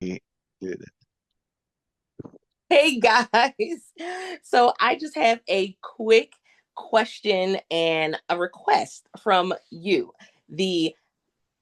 Good. Hey guys. So I just have a quick question and a request from you, the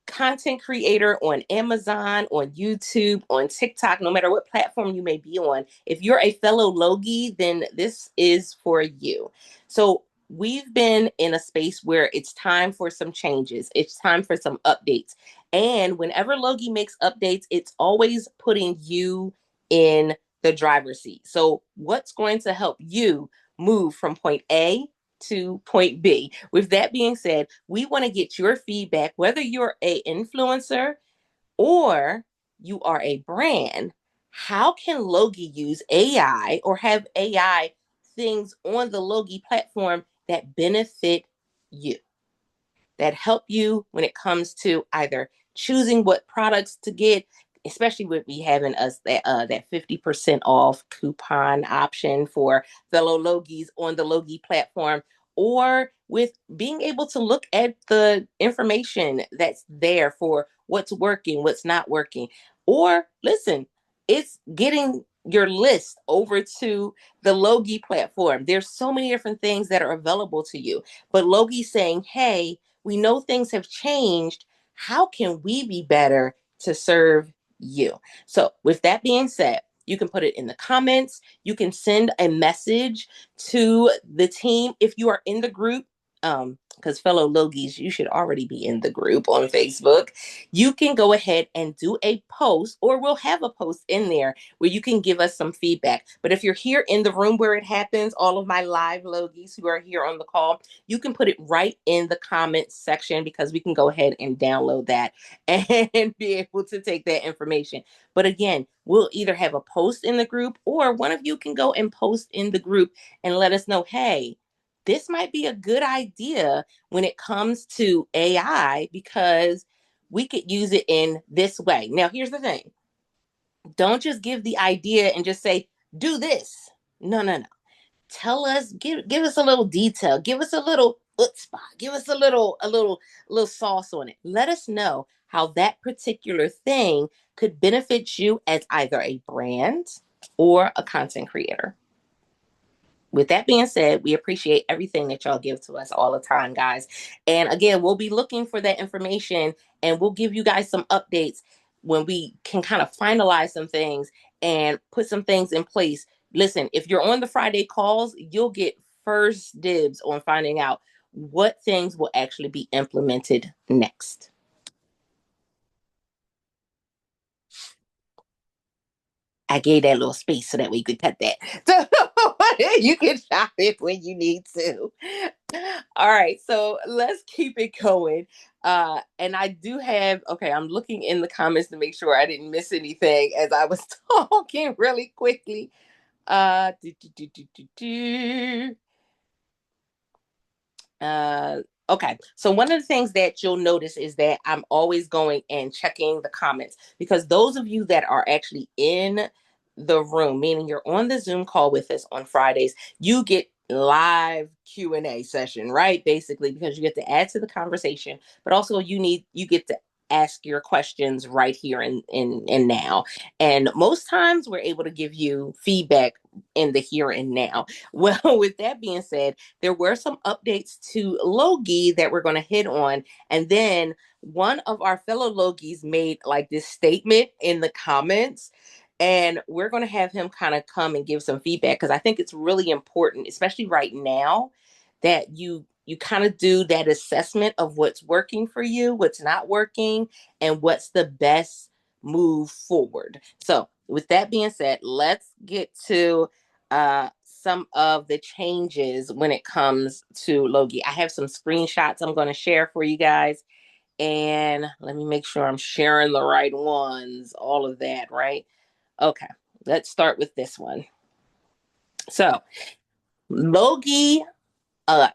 content creator on Amazon, on YouTube, on TikTok, no matter what platform you may be on. If you're a fellow Logie, then this is for you. So we've been in a space where it's time for some changes. It's time for some updates. And whenever Logie makes updates, it's always putting you in the driver's seat. So what's going to help you move from point A to point B? With that being said, we want to get your feedback, whether you're a influencer or you are a brand. How can Logie use AI or have AI things on the Logie platform that benefit you, that help you when it comes to either choosing what products to get, especially with me having us that 50% off coupon option for fellow Logies on the Logie platform, or with being able to look at the information that's there for what's working, what's not working. Or listen, it's getting your list over to the Logie platform. There's so many different things that are available to you. But Logie's saying, hey, we know things have changed. How can we be better to serve you? So, with that being said, you can put it in the comments. You can send a message to the team if you are in the group. Because fellow Logies, you should already be in the group on Facebook. You can go ahead and do a post, or we'll have a post in there where you can give us some feedback. But if you're here in the room where it happens, all of my live Logies who are here on the call, you can put it right in the comments section because we can go ahead and download that and be able to take that information. But again, we'll either have a post in the group or one of you can go and post in the group and let us know, hey, this might be a good idea when it comes to AI because we could use it in this way. Now, here's the thing. Don't just give the idea and just say, do this. No, no, no. Tell us, give us a little detail, give us a little spot, give us a little sauce on it. Let us know how that particular thing could benefit you as either a brand or a content creator. With that being said, we appreciate everything that y'all give to us all the time, guys. And again, we'll be looking for that information and we'll give you guys some updates when we can kind of finalize some things and put some things in place. Listen, if you're on the Friday calls, you'll get first dibs on finding out what things will actually be implemented next. I gave that little space so that way you could cut that. So you can chop it when you need to. All right, so let's keep it going. And I do have, okay, I'm looking in the comments to make sure I didn't miss anything as I was talking really quickly. Do, do, do, do, do, do. Uh, okay. So one of the things that you'll notice is that I'm always going and checking the comments because those of you that are actually in the room, meaning you're on the Zoom call with us on Fridays, you get live Q&A session, right? Basically, because you get to add to the conversation, but also you get to ask your questions right here and now. And most times we're able to give you feedback in the here and now. Well, with that being said, there were some updates to Logie that we're going to hit on. And then one of our fellow Logies made like this statement in the comments. And we're going to have him kind of come and give some feedback because I think it's really important, especially right now, that you kind of do that assessment of what's working for you, what's not working, and what's the best move forward. So, with that being said, let's get to some of the changes when it comes to Logie. I have some screenshots I'm going to share for you guys. And let me make sure I'm sharing the right ones, all of that, right? Okay, let's start with this one. So, Logie uh,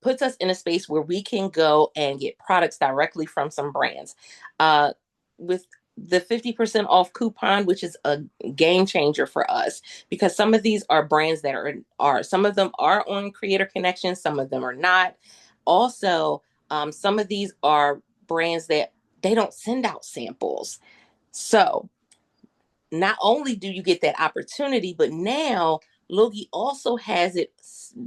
puts us in a space where we can go and get products directly from some brands. With the 50% off coupon, which is a game changer for us because some of these are brands that are some of them are on Creator Connections, some of them are not. Also, some of these are brands that they don't send out samples. So not only do you get that opportunity, but now Logi also has it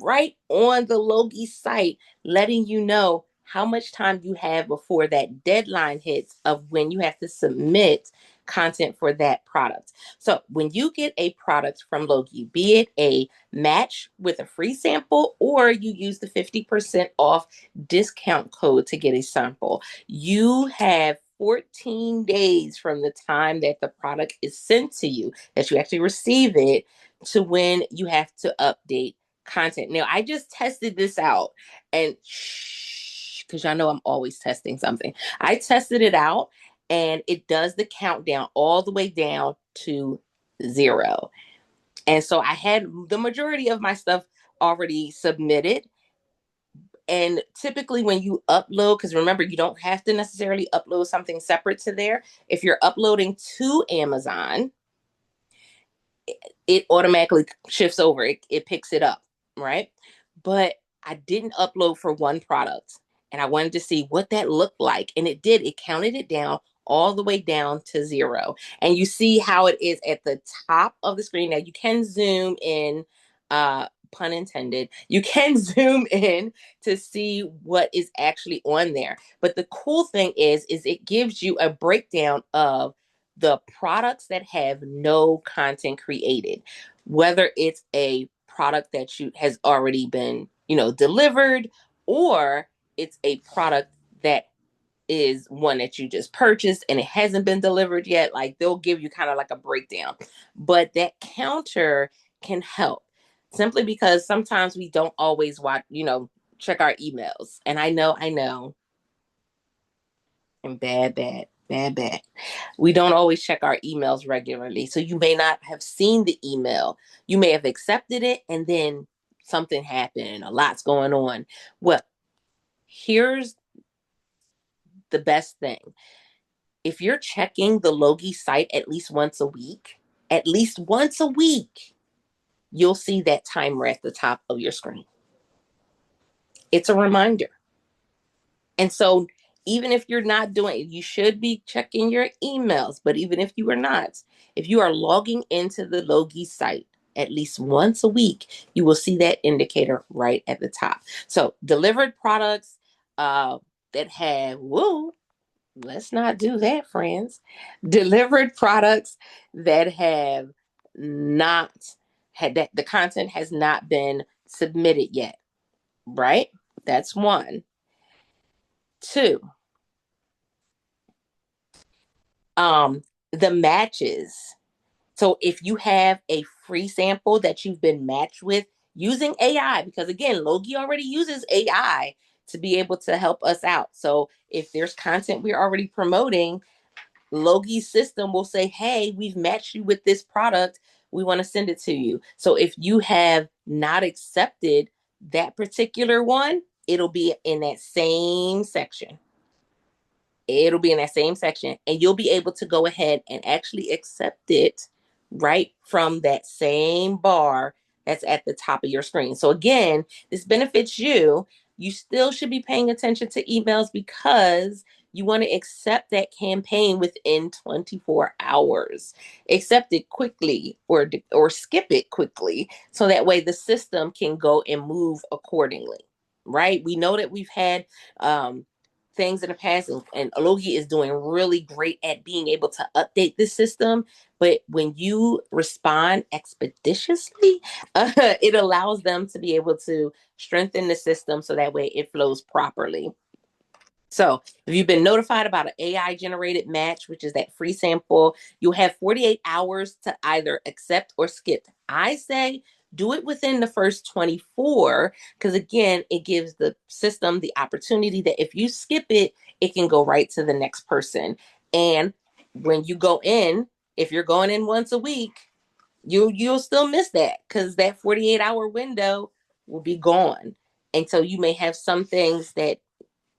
right on the Logi site, letting you know how much time you have before that deadline hits of when you have to submit content for that product. So when you get a product from Logi, be it a match with a free sample or you use the 50% off discount code to get a sample, you have 14 days from the time that the product is sent to you, that you actually receive it, to when you have to update content. Now, I just tested this out, and shh, because y'all know I'm always testing something. I tested it out, and it does the countdown all the way down to 0. And so I had the majority of my stuff already submitted. And typically, when you upload, because remember, you don't have to necessarily upload something separate to there. If you're uploading to Amazon, it automatically shifts over. It picks it up, right? But I didn't upload for one product, and I wanted to see what that looked like. And it did. It counted it down all the way down to 0. And you see how it is at the top of the screen. Now you can zoom in, pun intended. You can zoom in to see what is actually on there. But the cool thing is it gives you a breakdown of the products that have no content created, whether it's a product that you has already been, delivered, or it's a product that is one that you just purchased and it hasn't been delivered yet. Like, they'll give you kind of like a breakdown. But that counter can help, simply because sometimes we don't always watch, check our emails. And I know, and bad. We don't always check our emails regularly. So you may not have seen the email. You may have accepted it and then something happened. A lot's going on. Well, here's the best thing. If you're checking the Logi site at least once a week, you'll see that timer at the top of your screen. It's a reminder. And so even if you're not doing it, you should be checking your emails. But even if you are not, if you are logging into the Logi site at least once a week, you will see that indicator right at the top. So delivered products that have, whoa, let's not do that, friends. Delivered products that have not had, that the content has not been submitted yet, right? That's one. Two, um the matches. So if you have a free sample that you've been matched with using AI, because again, Logi already uses AI to be able to help us out. So if there's content we're already promoting, Logi's system will say, hey, we've matched you with this product, we want to send it to you. So if you have not accepted that particular one, it'll be in that same section. It'll be in that same section, and you'll be able to go ahead and actually accept it right from that same bar that's at the top of your screen. So again, this benefits you. You still should be paying attention to emails because you want to accept that campaign within 24 hours. Accept it quickly, or skip it quickly, so that way the system can go and move accordingly. Right? We know that we've had things in the past, and Logi is doing really great at being able to update the system. But when you respond expeditiously, it allows them to be able to strengthen the system so that way it flows properly. So if you've been notified about an AI generated match, which is that free sample, you'll have 48 hours to either accept or skip. I say do it within the first 24, because again, it gives the system the opportunity that if you skip it, it can go right to the next person. And when you go in, if you're going in once a week, you'll still miss that, because that 48-hour window will be gone. And so you may have some things that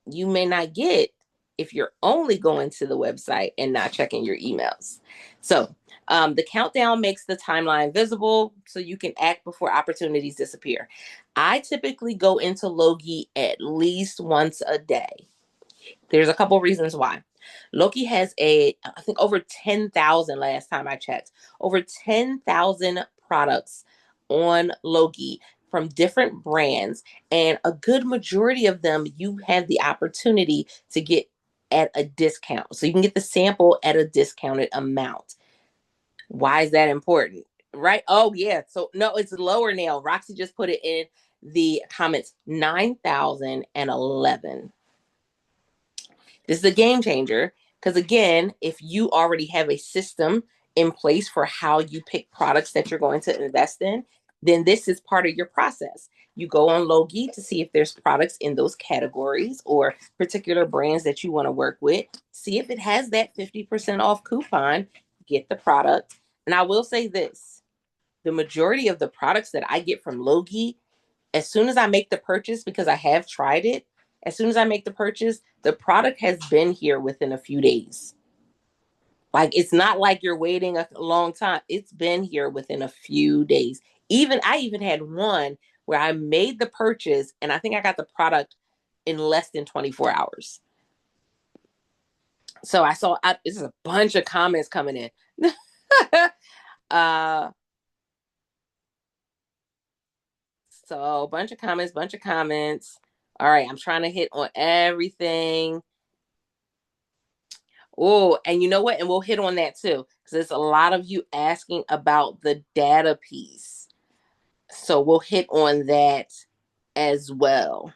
you may not get if you're only going to the website and not checking your emails. So the countdown makes the timeline visible so you can act before opportunities disappear. I typically go into Logi at least once a day. There's a couple reasons why. Loki has I think over 10,000 last time I checked, over 10,000 products on Loki from different brands. And a good majority of them, you have the opportunity to get at a discount. So you can get the sample at a discounted amount. Why is that important? Right? Oh, yeah. So, no, it's lower now. Roxy just put it in the comments 9,011. This is a game changer because, again, if you already have a system in place for how you pick products that you're going to invest in, then this is part of your process. You go on Logi to see if there's products in those categories or particular brands that you want to work with. See if it has that 50% off coupon, get the product. And I will say this, the majority of the products that I get from Logi, as soon as I make the purchase, because I have tried it, as soon as I make the purchase, the product has been here within a few days. Like it's not like you're waiting a long time. It's been here within a few days. I even had one where I made the purchase and I think I got the product in less than 24 hours. So this is a bunch of comments coming in. uh so bunch of comments. All right, I'm trying to hit on everything. Oh, and you know what? And we'll hit on that too, because there's a lot of you asking about the data piece. So we'll hit on that as well.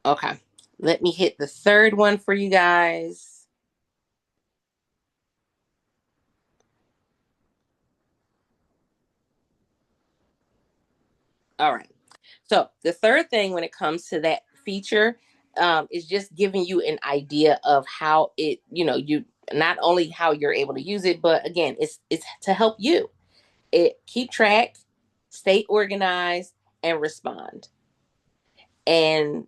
Okay. Let me hit the third one for you guys. All right. So the third thing when it comes to that feature is just giving you an idea of how it, you not only how you're able to use it, but again, it's to help you. It keep track, stay organized, and respond. And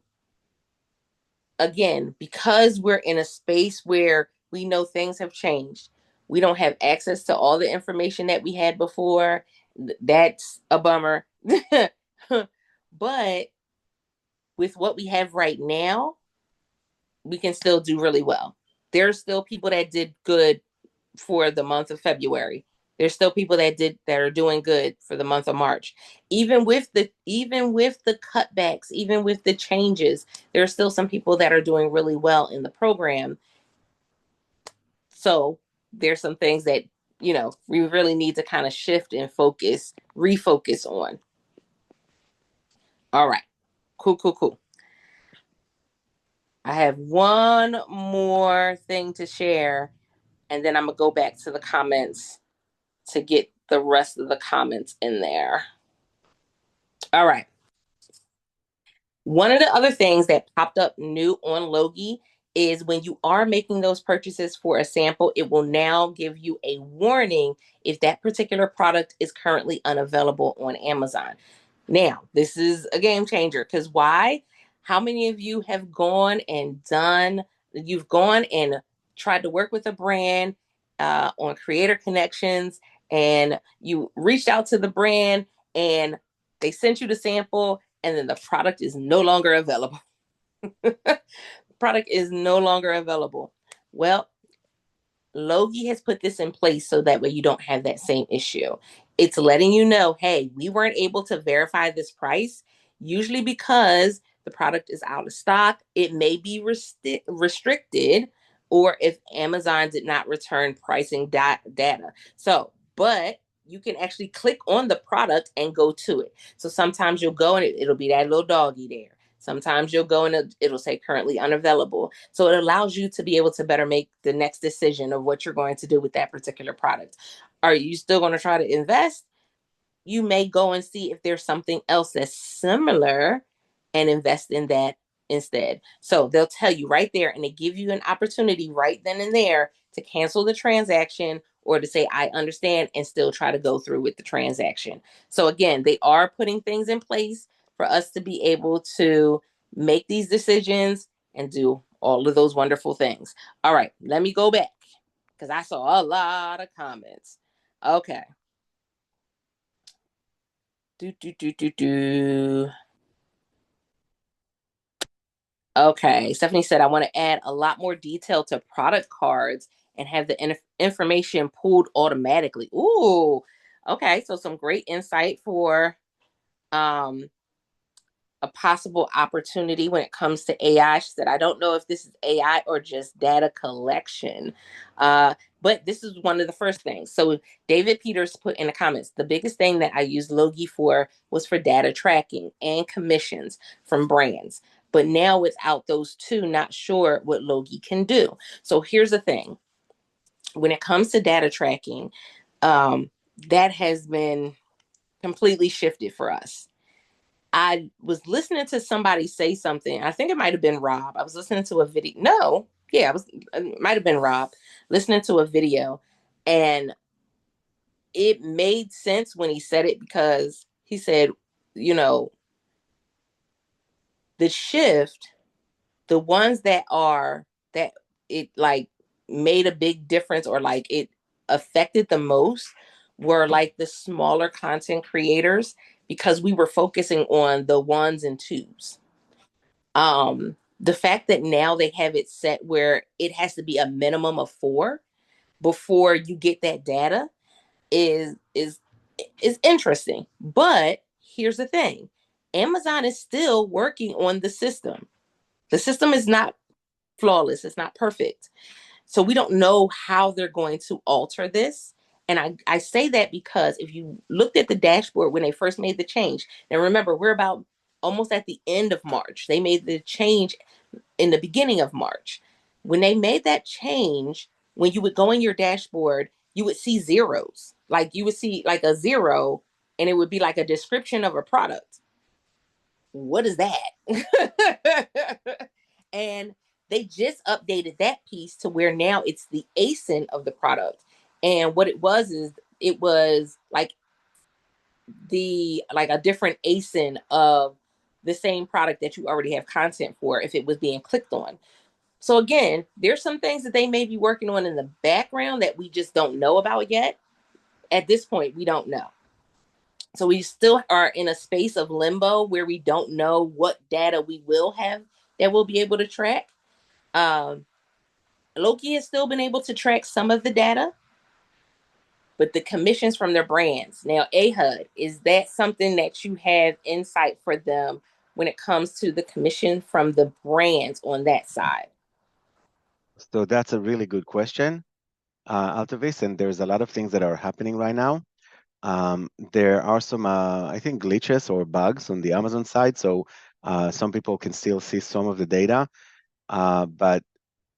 again, because we're in a space where we know things have changed, we don't have access to all the information that we had before. That's a bummer. But with what we have right now, we can still do really well. There's still people that did good for the month of February. There's still people that are doing good for the month of March. Even with the cutbacks, even with the changes, there are still some people that are doing really well in the program. So there's some things that we really need to kind of shift and refocus on. All right. Cool, cool, cool. I have one more thing to share, and then I'm going to go back to the comments to get the rest of the comments in there. All right. One of the other things that popped up new on Logi is when you are making those purchases for a sample, it will now give you a warning if that particular product is currently unavailable on Amazon. Now, this is a game changer because why? How many of you have you've gone and tried to work with a brand on Creator Connections, and you reached out to the brand and they sent you the sample and then the product is no longer available. Product is no longer available. Well, Logi has put this in place so that way you don't have that same issue. It's letting you know, hey, we weren't able to verify this price, usually because the product is out of stock. It may be restricted, or if Amazon did not return pricing data. So, but you can actually click on the product and go to it. So sometimes you'll go and it'll be that little doggy there. Sometimes you'll go and it'll say currently unavailable. So it allows you to be able to better make the next decision of what you're going to do with that particular product. Are you still going to try to invest? You may go and see if there's something else that's similar and invest in that instead. So they'll tell you right there and they give you an opportunity right then and there to cancel the transaction or to say, I understand, and still try to go through with the transaction. So again, they are putting things in place for us to be able to make these decisions and do all of those wonderful things. All right, let me go back because I saw a lot of comments. Okay. Do, do, do, do, do. Okay. Stephanie said, I want to add a lot more detail to product cards and have the information pulled automatically. Ooh. Okay. So some great insight for um a possible opportunity when it comes to AI. She said, I don't know if this is AI or just data collection. But this is one of the first things. So David Peters put in the comments, the biggest thing that I used Logi for was for data tracking and commissions from brands. But now without those two, not sure what Logi can do. So here's the thing. When it comes to data tracking, that has been completely shifted for us. I was listening to somebody say something. I think it might have been Rob. I was listening to a video. No, yeah, it might have been Rob listening to a video, and it made sense when he said it because he said, you know, the shift, the ones that it like made a big difference or like it affected the most were like the smaller content creators because we were focusing on the ones and twos. The fact that now they have it set where it has to be a minimum of four before you get that data is interesting. But here's the thing. Amazon is still working on the system. The system is not flawless, it's not perfect. So we don't know how they're going to alter this. And I say that because if you looked at the dashboard when they first made the change, now remember, we're about almost at the end of March. They made the change in the beginning of March. When they made that change, when you would go in your dashboard, you would see zeros. Like you would see like a zero and it would be like a description of a product. What is that? And they just updated that piece to where now it's the ASIN of the product. And what it was is it was like a different ASIN of the same product that you already have content for if it was being clicked on. So again, there's some things that they may be working on in the background that we just don't know about yet. At this point, we don't know. So we still are in a space of limbo where we don't know what data we will have that we'll be able to track. Um, Loki has still been able to track some of the data, but the commissions from their brands. Now, AHUD, is that something that you have insight for them when it comes to the commission from the brands on that side? So that's a really good question, Altavis, and there's a lot of things that are happening right now. There are some, I think, glitches or bugs on the Amazon side, so some people can still see some of the data, but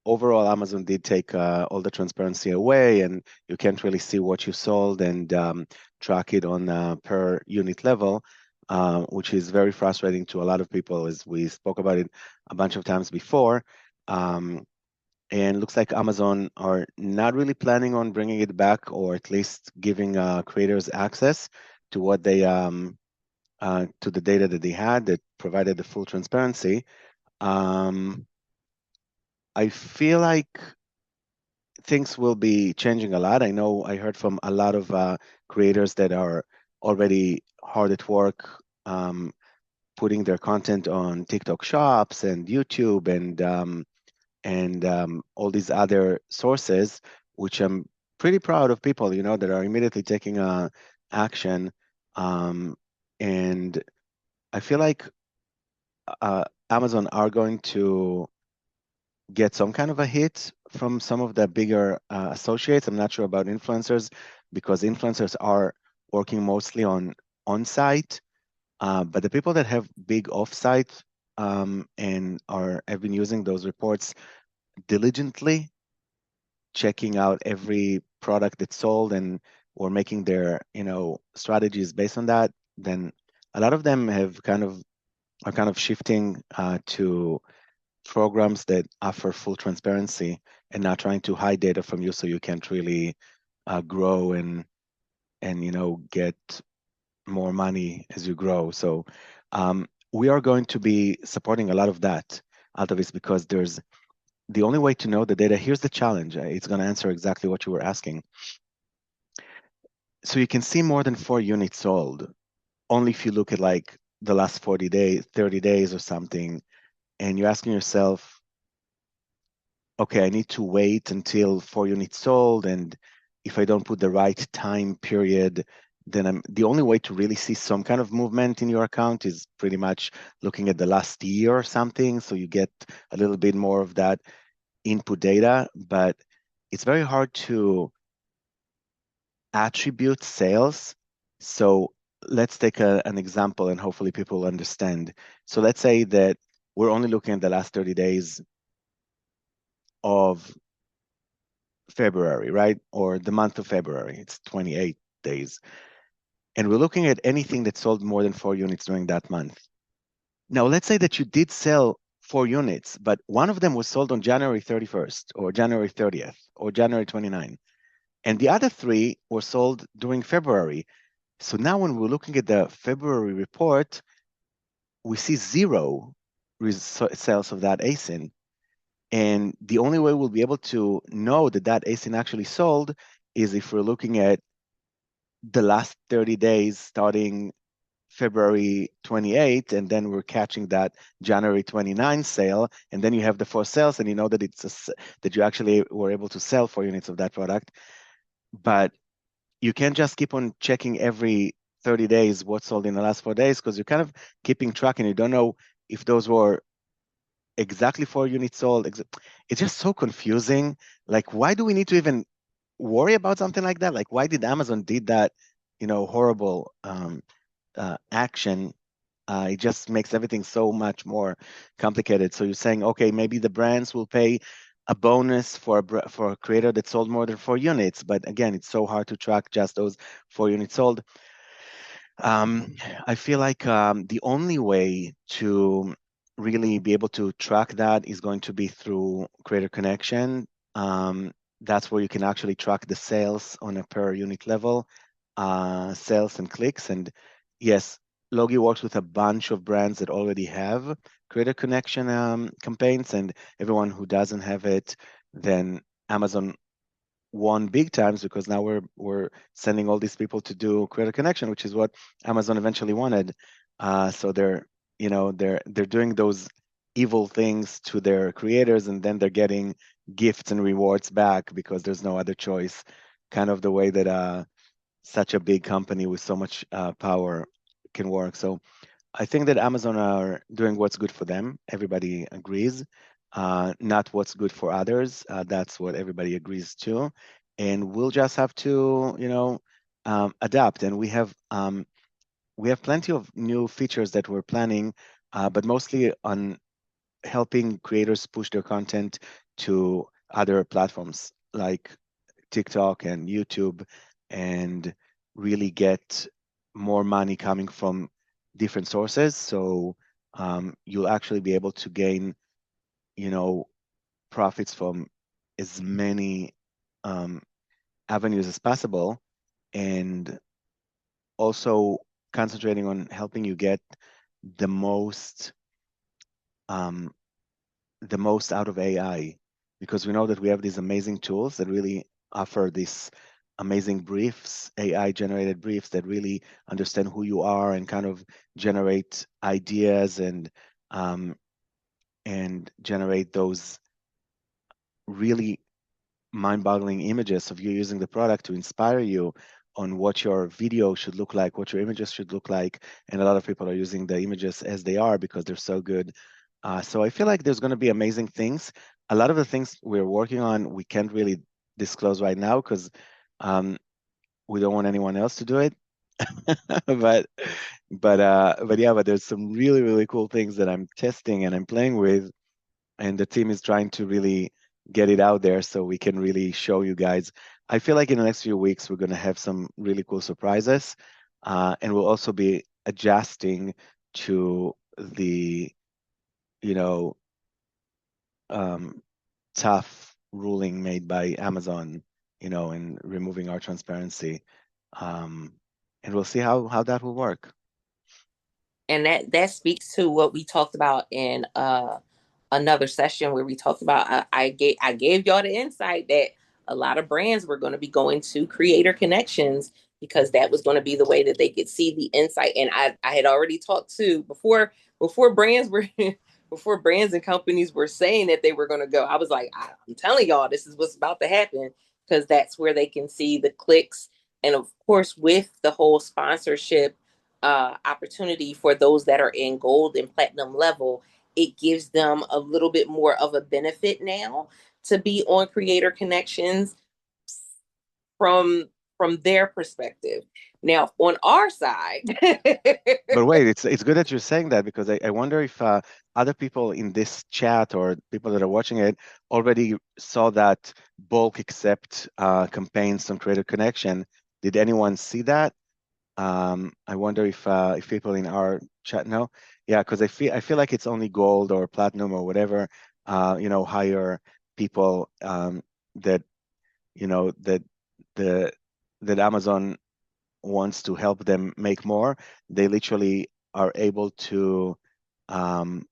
overall, Amazon did take all the transparency away, and you can't really see what you sold and track it on per unit level, which is very frustrating to a lot of people, as we spoke about it a bunch of times before. Um, and looks like Amazon are not really planning on bringing it back, or at least giving creators access to what they to the data that they had that provided the full transparency. Um, I feel like things will be changing a lot. I know I heard from a lot of creators that are already hard at work putting their content on TikTok Shops and YouTube and all these other sources, which I'm pretty proud of people, that are immediately taking action. Um, and I feel like Amazon are going to get some kind of a hit from some of the bigger associates. I'm not sure about influencers because influencers are working mostly on-site, but the people that have big off-site and have been using those reports diligently, checking out every product that's sold and or making their strategies based on that, then a lot of them are kind of shifting to programs that offer full transparency and not trying to hide data from you so you can't really grow and get more money as you grow. So we are going to be supporting a lot of that out of this because there's the only way to know the data. Here's the challenge. It's going to answer exactly what you were asking. So you can see more than 4 units sold only if you look at like the last 40 days, 30 days or something. and you're asking yourself, okay, I need to wait until 4 units sold, and if I don't put the right time period, then the only way to really see some kind of movement in your account is pretty much looking at the last year or something. So you get a little bit more of that input data, but it's very hard to attribute sales. So let's take an example and hopefully people understand. So let's say that we're only looking at the last 30 days of February, right? Or the month of February. It's 28 days. And we're looking at anything that sold more than 4 units during that month. Now, let's say that you did sell 4 units, but one of them was sold on January 31st or January 30th or January 29th. And the other three were sold during February. So now when we're looking at the February report, we see zero sales of that ASIN. And the only way we'll be able to know that that ASIN actually sold is if we're looking at the last 30 days starting February 28th, and then we're catching that January 29th sale, and then you have the four sales, and you know that that you actually were able to sell 4 units of that product. But you can't just keep on checking every 30 days what sold in the last 4 days because you're kind of keeping track and you don't know if those were exactly 4 units sold. It's just so confusing. Like, why do we need to even worry about something like that? Like, why did Amazon did that, horrible action? It just makes everything so much more complicated. So you're saying, okay, maybe the brands will pay a bonus for a creator that sold more than 4 units, but again, it's so hard to track just those 4 units sold. Um, I feel like the only way to really be able to track that is going to be through Creator Connection. That's where you can actually track the sales on a per unit level, sales and clicks. And yes, Logi works with a bunch of brands that already have Creator Connection campaigns, and everyone who doesn't have it, then Amazon won big times because now we're sending all these people to do Creator Connection, which is what Amazon eventually wanted. So they're doing those evil things to their creators, and then they're getting gifts and rewards back because there's no other choice. Kind of the way that such a big company with so much power can work. So I think that Amazon are doing what's good for them. Everybody agrees. Not what's good for others. That's what everybody agrees to. And we'll just have to, adapt. And we have plenty of new features that we're planning, but mostly on helping creators push their content to other platforms like TikTok and YouTube, and really get more money coming from different sources. So you'll actually be able to gain, you know, profits from as many um, avenues as possible, and also concentrating on helping you get the most um, the most out of AI, because we know that we have these amazing tools that really offer these amazing briefs, AI generated briefs that really understand who you are and kind of generate ideas um, and generate those really mind-boggling images of you using the product to inspire you on what your video should look like, what your images should look like. And a lot of people are using the images as they are because they're so good. So I feel like there's going to be amazing things. A lot of the things we're working on, we can't really disclose right now because um, we don't want anyone else to do it. but but there's some really really cool things that I'm testing and I'm playing with, and the team is trying to really get it out there so we can really show you guys. I feel like in the next few weeks we're going to have some really cool surprises, and we'll also be adjusting to the you know um, tough ruling made by Amazon, in removing our transparency, um, and we'll see how that will work. And that speaks to what we talked about in another session where we talked about I gave y'all the insight that a lot of brands were going to be going to creator connections because that was going to be the way that they could see the insight. And I had already talked to before brands were before brands and companies were saying that they were going to go, I was like, I'm telling y'all, this is what's about to happen, because that's where they can see the clicks. And of course, with the whole sponsorship opportunity for those that are in gold and platinum level, it gives them a little bit more of a benefit now to be on Creator Connections from their perspective. Now, on our side, But wait, it's good that you're saying that because I wonder if other people in this chat or people that are watching it already saw that bulk accept campaigns on Creator Connection. Did anyone see that? I wonder if people in our chat know. Yeah, because I feel like it's only gold or platinum or whatever, higher people that that the that Amazon wants to help them make more. They literally are able to um,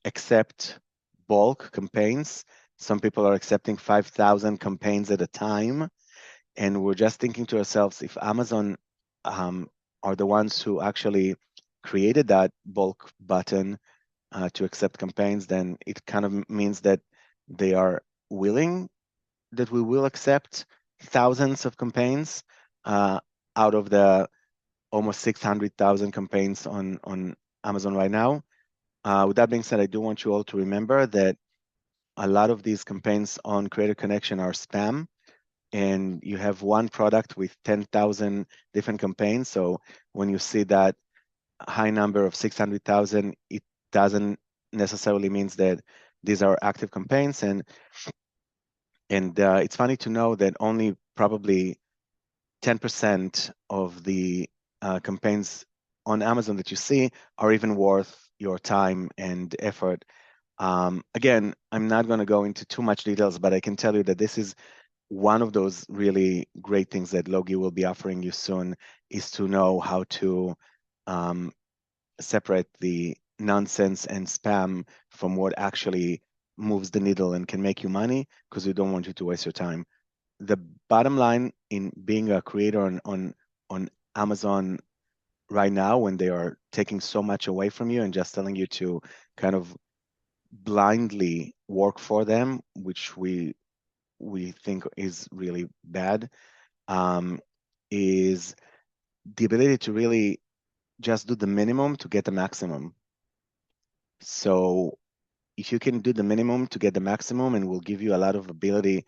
accept bulk campaigns. Some people are accepting 5,000 campaigns at a time. And we're just thinking to ourselves, if Amazon um, are the ones who actually created that bulk button to accept campaigns, then it kind of means that they are willing that we will accept thousands of campaigns uh, out of the almost 600,000 campaigns on Amazon right now. With that being said, I do want you all to remember that a lot of these campaigns on Creator Connection are spam, and you have one product with 10,000 different campaigns. So when you see that high number of 600,000, it doesn't necessarily means that these are active campaigns. And it's funny to know that only probably 10% of the campaigns on Amazon that you see are even worth your time and effort. Again, I'm not going to go into too much details, but I can tell you that this is one of those really great things that Logi will be offering you soon, is to know how to um, separate the nonsense and spam from what actually moves the needle and can make you money, because we don't want you to waste your time. The bottom line in being a creator on Amazon right now, when they are taking so much away from you and just telling you to kind of blindly work for them, which we think is really bad, um, is the ability to really just do the minimum to get the maximum. So if you can do the minimum to get the maximum, and will give you a lot of ability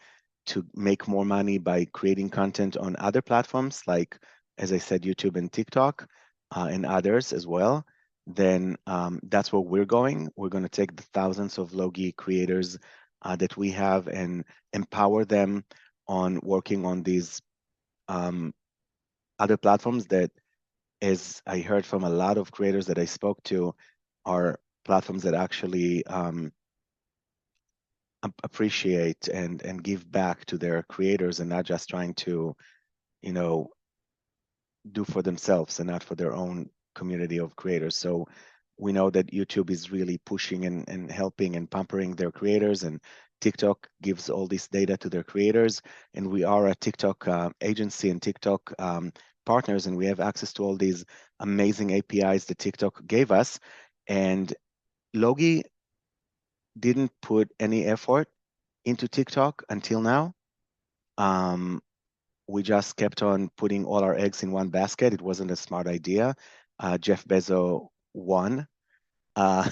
to make more money by creating content on other platforms, like, as I said, YouTube and TikTok, and others as well, then that's where we're going. We're going to take the thousands of Logi creators that we have and empower them on working on these um, other platforms that, as I heard from a lot of creators that I spoke to, are platforms that actually appreciate and give back to their creators, and not just trying to, you know, do for themselves and not for their own community of creators. So we know that YouTube is really pushing and helping and pampering their creators, and TikTok gives all this data to their creators. And we are a TikTok agency and TikTok partners, and we have access to all these amazing APIs that TikTok gave us. And Logi didn't put any effort into TikTok until now. Um, we just kept on putting all our eggs in one basket. It wasn't a smart idea. Jeff Bezos won. Uh,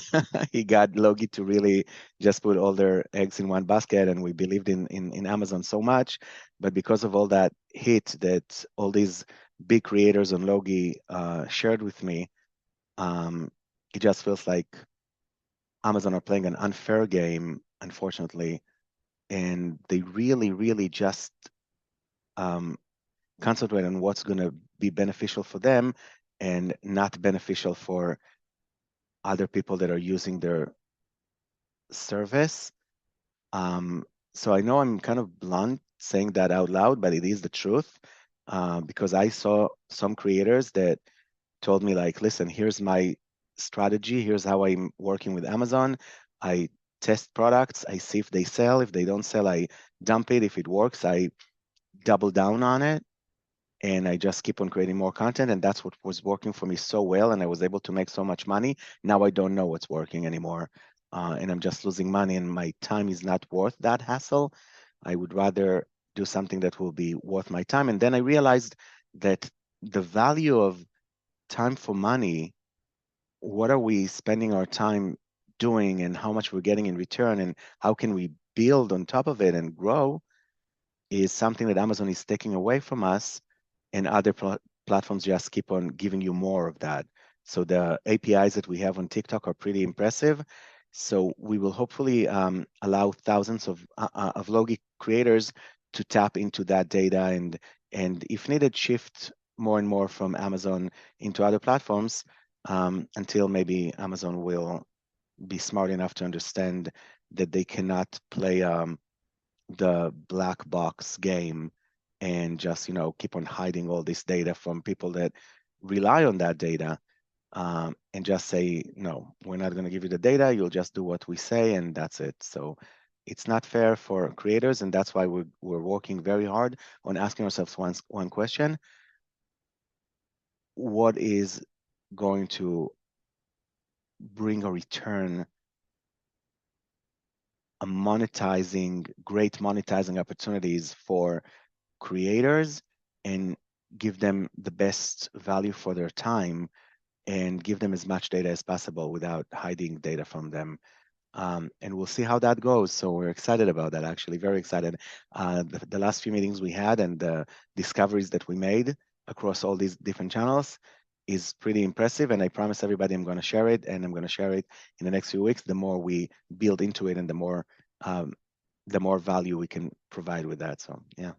he got Logi to really just put all their eggs in one basket, and we believed in Amazon so much. But because of all that hit that all these big creators on Logi shared with me, um, it just feels like Amazon are playing an unfair game, unfortunately, and they really, really just um, concentrate on what's going to be beneficial for them and not beneficial for other people that are using their service. Um, so I know I'm kind of blunt saying that out loud, but it is the truth, because I saw some creators that told me, like, listen, here's my strategy. Here's how I'm working with Amazon. I test products. I see if they sell. If they don't sell, I dump it. If it works, I double down on it. and I just keep on creating more content, and that's what was working for me so well, and I was able to make so much money. Now I don't know what's working anymore, and I'm just losing money, and my time is not worth that hassle. I would rather do something that will be worth my time. And then I realized that the value of time for money, what are we spending our time doing, and how much we're getting in return, and how can we build on top of it and grow, is something that Amazon is taking away from us, and other platforms just keep on giving you more of that. So the APIs that we have on TikTok are pretty impressive. So we will hopefully allow thousands of Logi creators to tap into that data, and if needed, shift more and more from Amazon into other platforms, until maybe Amazon will be smart enough to understand that they cannot play the black box game and just keep on hiding all this data from people that rely on that data, and just say, no, we're not going to give you the data, you'll just do what we say, and that's it. So it's not fair for creators, and that's why we're working very hard on asking ourselves one question: what is going to bring a return, a great monetizing opportunities for creators, and give them the best value for their time, and give them as much data as possible without hiding data from them. And we'll see how that goes. So we're excited about that, actually, very excited. The last few meetings we had and the discoveries that we made across all these different channels is pretty impressive. And I promise everybody I'm going to share it, and I'm going to share it in the next few weeks. The more we build into it, and um, the more value we can provide with that. So yeah.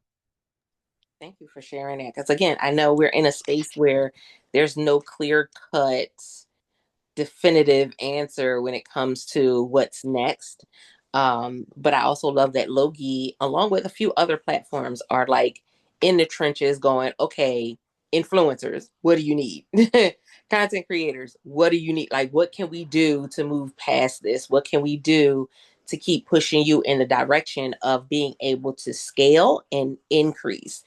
Thank you for sharing that. Because again, I know we're in a space where there's no clear cut definitive answer when it comes to what's next. But I also love that Logi, along with a few other platforms, are like in the trenches going, okay, influencers, what do you need? Content creators, what do you need? Like, what can we do to move past this? What can we do to keep pushing you in the direction of being able to scale and increase?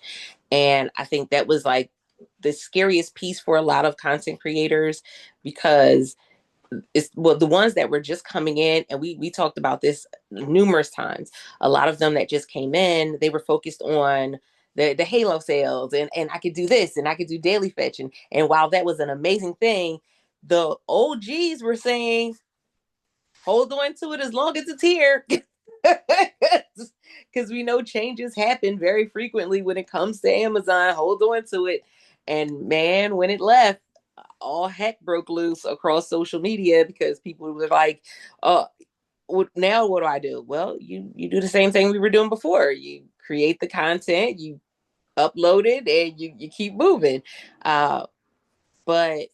And I think that was like the scariest piece for a lot of content creators, because it's, well, the ones that were just coming in, and we talked about this numerous times. A lot of them that just came in, they were focused on the halo sales, and I could do this, and I could do daily fetch, and while that was an amazing thing, the OGs were saying, hold on to it as long as it's here. Because we know changes happen very frequently when it comes to Amazon. Hold on to it. And man, when it left, all heck broke loose across social media, because people were like, "Oh, now what do I do?" Well, you do the same thing we were doing before. You create the content, you upload it, and you keep moving. But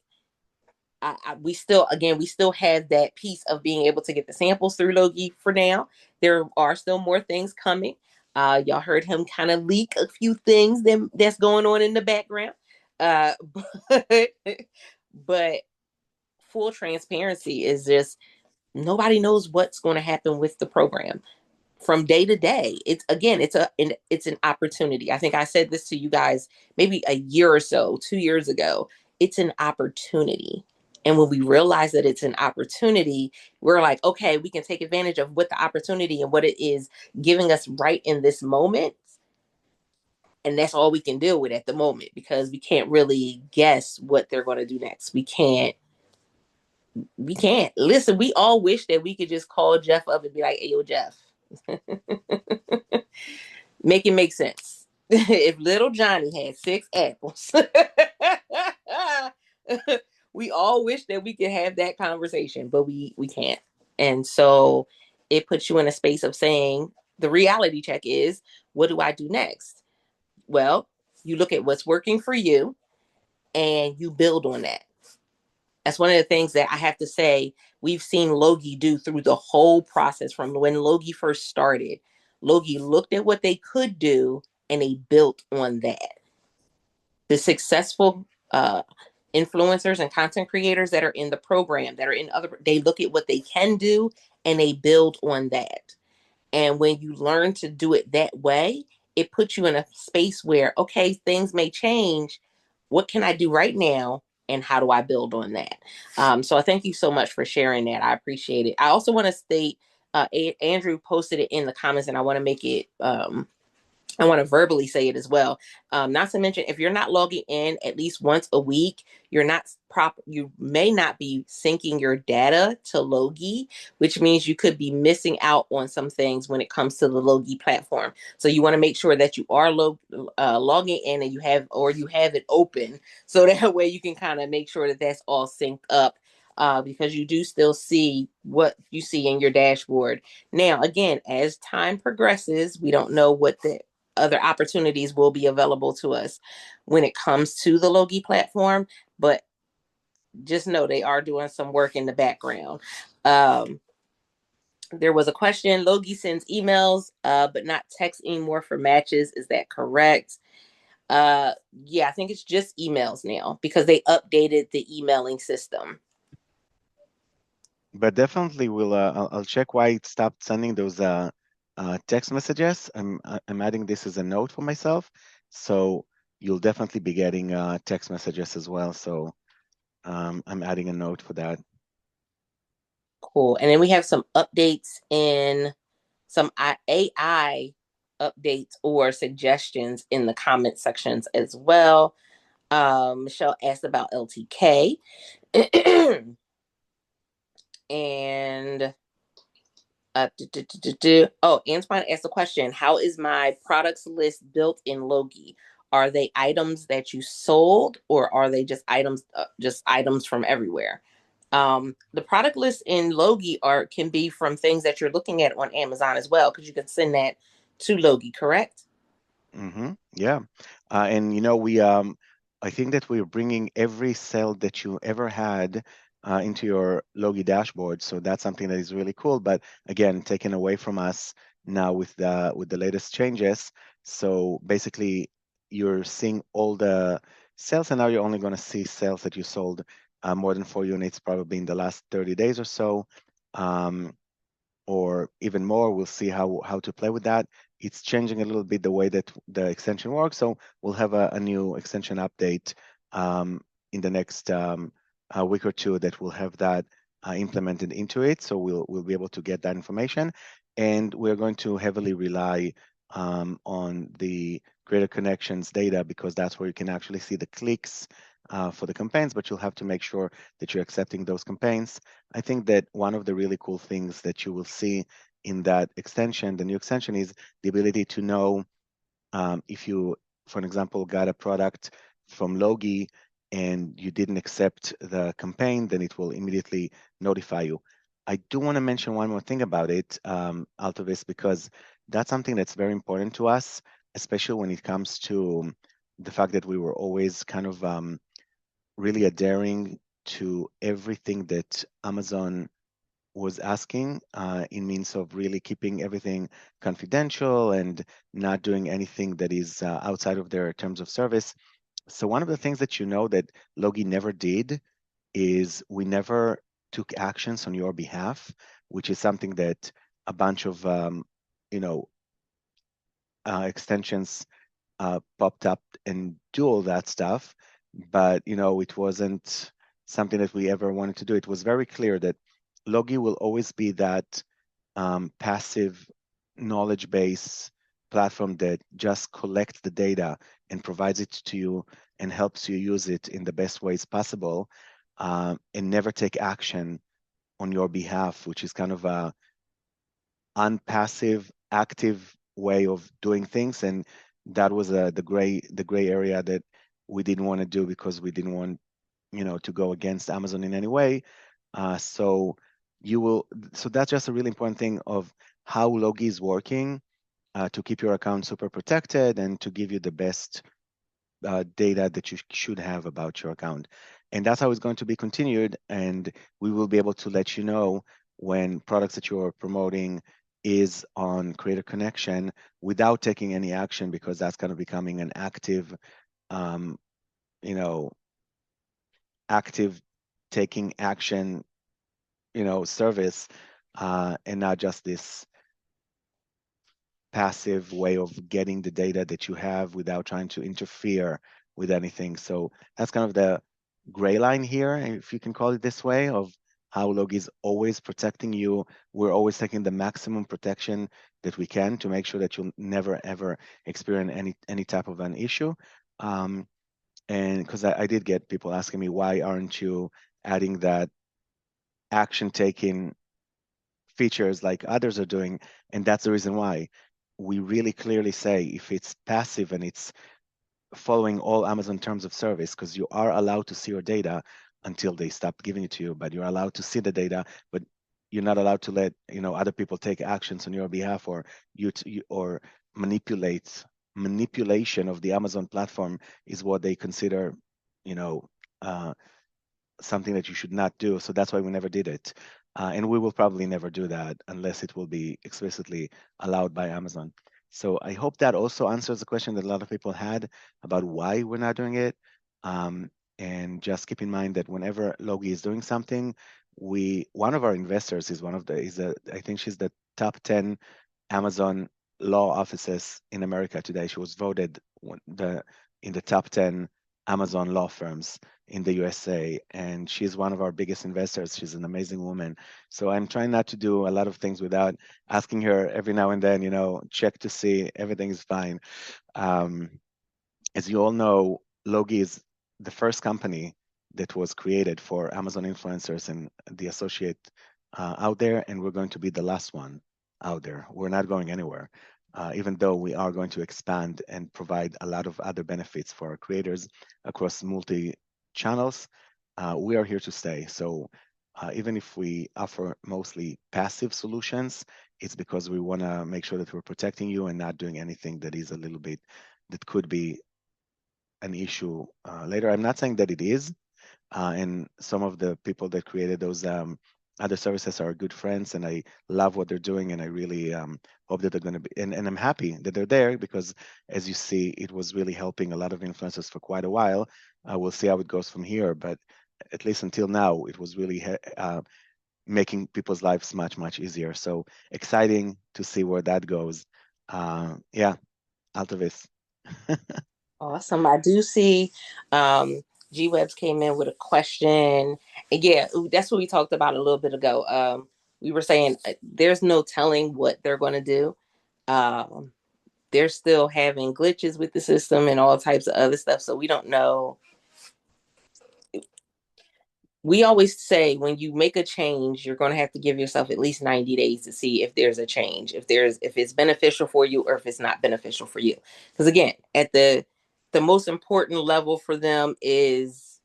we still, again, we still have that piece of being able to get the samples through Logi for now. There are still more things coming. Y'all heard him kind of leak a few things that's going on in the background. Uh, but, but full transparency is just, nobody knows what's going to happen with the program from day to day. It's, again, it's an opportunity. I think I said this to you guys maybe a year or so, 2 years ago. It's an opportunity. And when we realize that it's an opportunity, we're like, okay, we can take advantage of what the opportunity and what it is giving us right in this moment. And that's all we can deal with at the moment, because we can't really guess what they're going to do next. We can't listen. We all wish that we could just call Jeff up and be like, "Hey, yo, Jeff, make it make sense." If little Johnny had 6 apples, we all wish that we could have that conversation, but we can't. And so it puts you in a space of saying, the reality check is, what do I do next? Well, you look at what's working for you and you build on that. That's one of the things that I have to say we've seen Logi do through the whole process from when Logi first started. Logi looked at what they could do and they built on that. The successful influencers and content creators that are in the program, that are in other, they look at what they can do and they build on that. And when you learn to do it that way, it puts you in a space where, okay, things may change. What can I do right now? And how do I build on that? So I thank you so much for sharing that. I appreciate it. I also want to state, Andrew posted it in the comments, and I want to make it I want to verbally say it as well. Not to mention, if you're not logging in at least once a week, you're not prop. You may not be syncing your data to Logi, which means you could be missing out on some things when it comes to the Logi platform. So you want to make sure that you are logging in and you have it open, so that way you can kind of make sure that that's all synced up. Because you do still see what you see in your dashboard. Now, again, as time progresses, we don't know what the other opportunities will be available to us when it comes to the Logi platform. But just know they are doing some work in the background. Um, there was a question. Logi sends emails, but not text anymore for matches. Is that correct? Uh, yeah, I think it's just emails now because they updated the emailing system. But definitely I'll check why it stopped sending those text messages. I'm adding this as a note for myself. So you'll definitely be getting text messages as well. So I'm adding a note for that. Cool. And then we have some updates in some AI updates or suggestions in the comment sections as well. Michelle asked about LTK. And oh, Antoine asked a question. How is my products list built in Logi? Are they items that you sold, or are they just items from everywhere? The product list in Logi are can be from things that you're looking at on Amazon as well, because you can send that to Logi, correct? Yeah. And I think that we're bringing every cell that you ever had into your Logi dashboard. So that's something that is really cool. But again, taken away from us now with the latest changes. So basically, you're seeing all the cells, and now you're only going to see cells that you sold more than 4 units, probably in the last 30 days or so. Um, or even more. We'll see how to play with that. It's changing a little bit the way that the extension works. So we'll have a new extension update um, in the next a week or two that will have that implemented into it. So we'll be able to get that information, and we're going to heavily rely on the Creator Connections data because that's where you can actually see the clicks for the campaigns. But you'll have to make sure that you're accepting those campaigns. I think that one of the really cool things that you will see in that extension, the new extension, is the ability to know if you, for an example, got a product from Logi and you didn't accept the campaign, then it will immediately notify you. I do want to mention one more thing about it, Altovis, because that's something that's very important to us, especially when it comes to the fact that we were always kind of really adhering to everything that Amazon was asking in means of really keeping everything confidential and not doing anything that is outside of their terms of service. So one of the things that you know that Logi never did is we never took actions on your behalf, which is something that a bunch of you know extensions popped up and do all that stuff. But it wasn't something that we ever wanted to do. It was very clear that Logi will always be that passive knowledge base platform that just collects the data and provides it to you and helps you use it in the best ways possible, and never take action on your behalf, which is kind of a unpassive, active way of doing things. And that was the gray area that we didn't want to do because we didn't want to go against Amazon in any way. So you will. So that's just a really important thing of how Logi is working to keep your account super protected and to give you the best data that you should have about your account. And that's how it's going to be continued. And we will be able to let you know when products that you're promoting is on Creator Connection without taking any action, because that's kind of becoming an um, you know, active taking action, service, and not just this passive way of getting the data that you have without trying to interfere with anything. So that's kind of the gray line here, if you can call it this way, of how Logi is always protecting you. We're always taking the maximum protection that we can to make sure that you'll never ever experience any type of an issue. Um, and because I did get people asking me, why aren't you adding that action taking features like others are doing? And that's the reason why we really clearly say if it's passive and it's following all Amazon terms of service, because you are allowed to see your data until they stop giving it to you, but you're allowed to see the data, but you're not allowed to let other people take actions on your behalf, or or manipulate. Manipulation of the Amazon platform is what they consider, you know, uh, something that you should not do. So that's why we never did it. And we will probably never do that unless it will be explicitly allowed by Amazon. So I hope that also answers the question that a lot of people had about why we're not doing it. Um, and just keep in mind that whenever Logi is doing something, one of our investors is I think she's the top 10 Amazon law offices in America today. She was voted in the top 10 Amazon law firms in the USA, and she's one of our biggest investors. She's an amazing woman. So I'm trying not to do a lot of things without asking her every now and then, check to see everything is fine. Um, as you all know, Logi is the first company that was created for Amazon influencers and the associate out there, and we're going to be the last one out there. We're not going anywhere, even though we are going to expand and provide a lot of other benefits for our creators across multi channels. We are here to stay. So even if we offer mostly passive solutions, it's because we want to make sure that we're protecting you and not doing anything that is a little bit that could be an issue later. I'm not saying that it is, and some of the people that created those other services are good friends, and I love what they're doing, and I really hope that they're going to be, and I'm happy that they're there because, as you see, it was really helping a lot of influencers for quite a while. We'll see how it goes from here, but at least until now, it was really making people's lives much, much easier. So exciting to see where that goes. Yeah, Altavis. Awesome. I do see G Webs came in with a question. And yeah, that's what we talked about a little bit ago. We were saying there's no telling what they're going to do. Um, they're still having glitches with the system and all types of other stuff. So we don't know. We always say when you make a change, you're going to have to give yourself at least 90 days to see if there's a change, if it's beneficial for you or if it's not beneficial for you. Because again, at the most important level for them is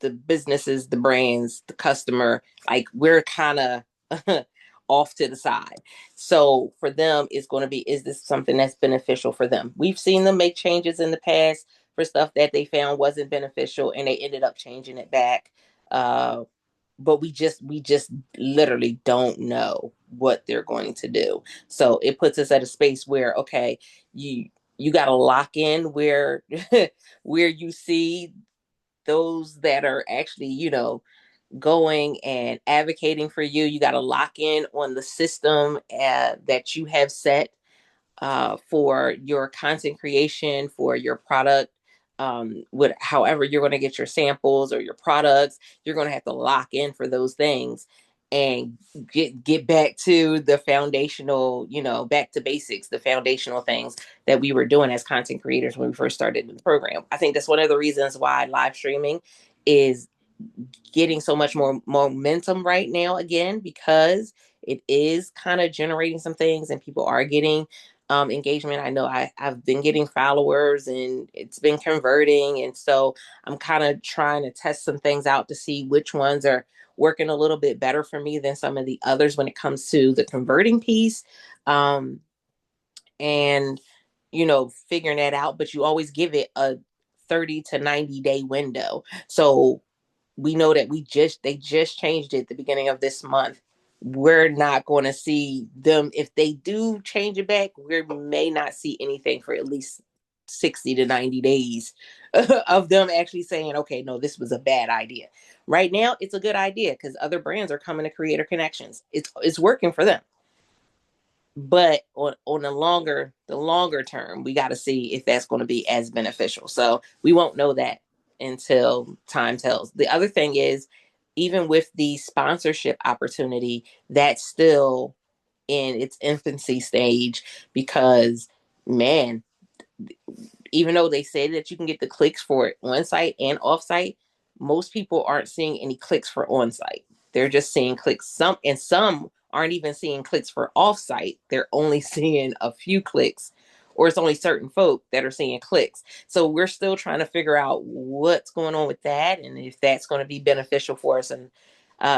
the businesses, the brands, the customer. Like we're kind of off to the side. So for them, it's going to be, is this something that's beneficial for them? We've seen them make changes in the past for stuff that they found wasn't beneficial and they ended up changing it back. Uh, but we just literally don't know what they're going to do. So it puts us at a space where, okay, you got to lock in where where you see those that are actually, going and advocating for you. You got to lock in on the system that you have set for your content creation, for your product. However you're going to get your samples or your products, you're going to have to lock in for those things and get back to the foundational, back to basics, the foundational things that we were doing as content creators when we first started the program. I think that's one of the reasons why live streaming is getting so much more momentum right now again, because it is kind of generating some things and people are getting engagement. I know I've been getting followers and it's been converting. And so I'm kind of trying to test some things out to see which ones are working a little bit better for me than some of the others when it comes to the converting piece. And, figuring that out, but you always give it a 30 to 90 day window. So we know that they just changed it at the beginning of this month. We're not going to see them. If they do change it back, we may not see anything for at least 60 to 90 days of them actually saying, okay, no, this was a bad idea. Right now it's a good idea because other brands are coming to Creator Connections. It's working for them. But on the longer term, we got to see if that's going to be as beneficial. So we won't know that until time tells. The other thing is, even with the sponsorship opportunity, that's still in its infancy stage because, man, even though they say that you can get the clicks for it on site and off site, most people aren't seeing any clicks for on site. They're just seeing clicks. Some aren't even seeing clicks for off site. They're only seeing a few clicks, or it's only certain folk that are seeing clicks. So we're still trying to figure out what's going on with that and if that's going to be beneficial for us. And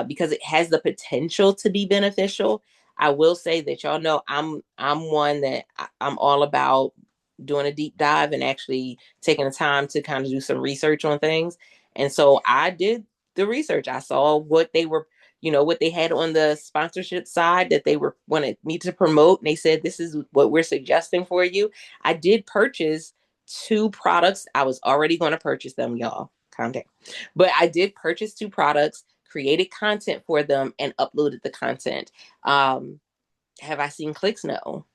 because it has the potential to be beneficial, I will say that y'all know I'm one that I'm all about doing a deep dive and actually taking the time to kind of do some research on things. And so I did the research. I saw what they were, what they had on the sponsorship side that they were wanted me to promote. And they said, this is what we're suggesting for you. I did purchase two products. I was already going to purchase them, y'all. Calm down. But I did purchase two products, created content for them, and uploaded the content. Have I seen clicks? No.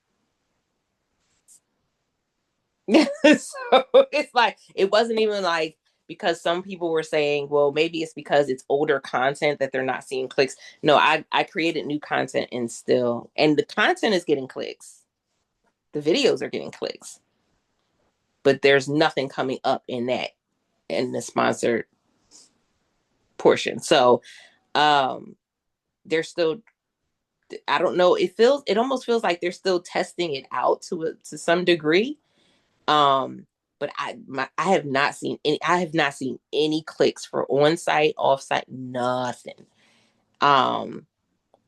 So it's like it wasn't even like because some people were saying, well, maybe it's because it's older content that they're not seeing clicks. No, I created new content and the content is getting clicks. The videos are getting clicks, but there's nothing coming up in that in the sponsored portion. So they're still I don't know, it almost feels like they're still testing it out to some degree. Um, but I have not seen any clicks for on site, off site, nothing. And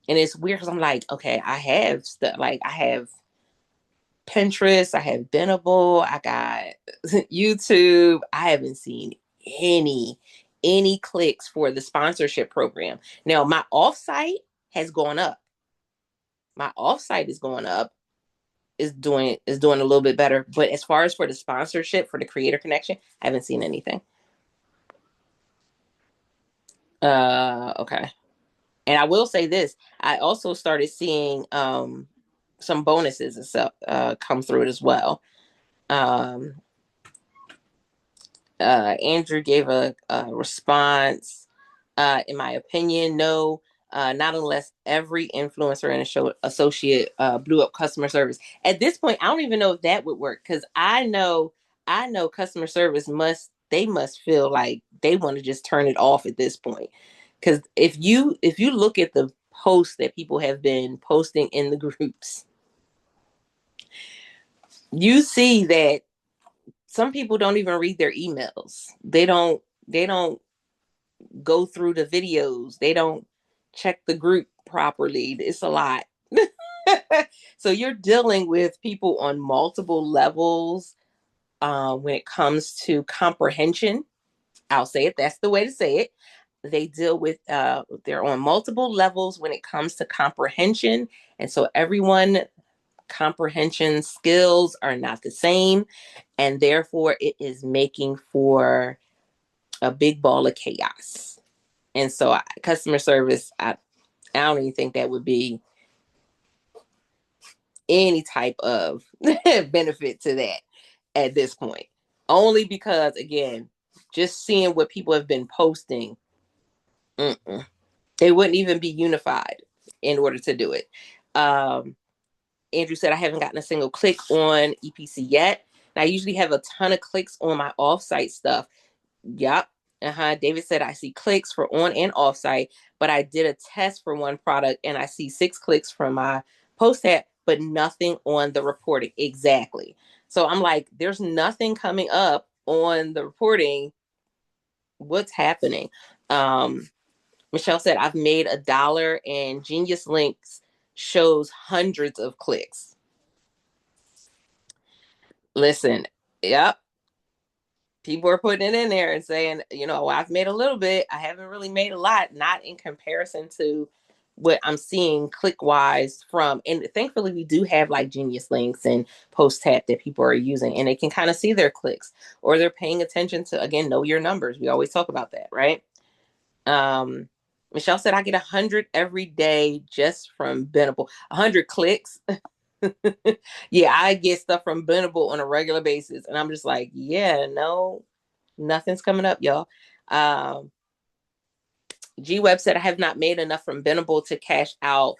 it's weird because I'm like, okay, I have stuff like I have Pinterest, I have Bendable, I got YouTube. I haven't seen any clicks for the sponsorship program. Now my offsite has gone up. My offsite is going up is doing a little bit better. But as far as for the sponsorship for the creator connection, I haven't seen anything. Okay. And I will say this: I also started seeing some bonuses and stuff come through it as well. Um, Andrew gave a response. In my opinion, no. Not unless every influencer and associate blew up customer service. At this point, I don't even know if that would work because I know customer service must feel like they want to just turn it off at this point. Because if you look at the posts that people have been posting in the groups, you see that some people don't even read their emails. They don't go through the videos. They don't check the group properly. It's a lot. So you're dealing with people on multiple levels when it comes to comprehension. I'll say it. That's the way to say it. They deal with, they're on multiple levels when it comes to comprehension. And so everyone comprehension skills are not the same. And therefore, it is making for a big ball of chaos. And so customer service, I don't even think that would be any type of benefit to that at this point. Only because, again, just seeing what people have been posting, mm-mm. They wouldn't even be unified in order to do it. Andrew said, I haven't gotten a single click on EPC yet. And I usually have a ton of clicks on my offsite stuff. Yep. David said, I see clicks for on and off site, but I did a test for one product and I see 6 clicks from my post hat, but nothing on the reporting. Exactly. So I'm like, there's nothing coming up on the reporting. What's happening? Michelle said, I've made $1 and Genius Links shows hundreds of clicks. Listen, yep, people are putting it in there and saying, I've made a little bit. I haven't really made a lot, not in comparison to what I'm seeing click wise from. And thankfully, we do have like Genius Links and Post Tap that people are using, and they can kind of see their clicks or they're paying attention to, again, know your numbers. We always talk about that, right? Um, Michelle said, I get 100 every day just from Benable. 100 clicks. Yeah, I get stuff from Venable on a regular basis, and I'm just like, yeah, no, nothing's coming up, y'all. Um, G Web said I have not made enough from Venable to cash out.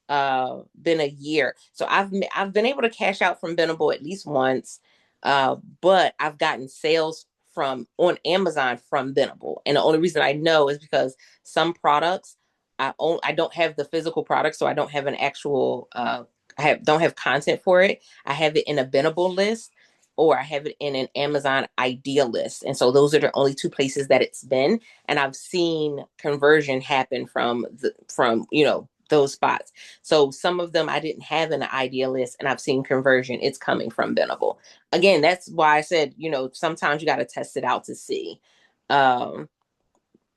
Been a year, so I've been able to cash out from Venable at least once, but I've gotten sales from on Amazon from Venable, and the only reason I know is because some products I don't have the physical product, so I don't have an actual don't have content for it. I have it in a Venable list, or I have it in an Amazon idea list, and so those are the only two places that it's been, and I've seen conversion happen from those spots. So some of them I didn't have in the idea list, and I've seen conversion. It's coming from Venable. Again, that's why I said sometimes you got to test it out to see. Um,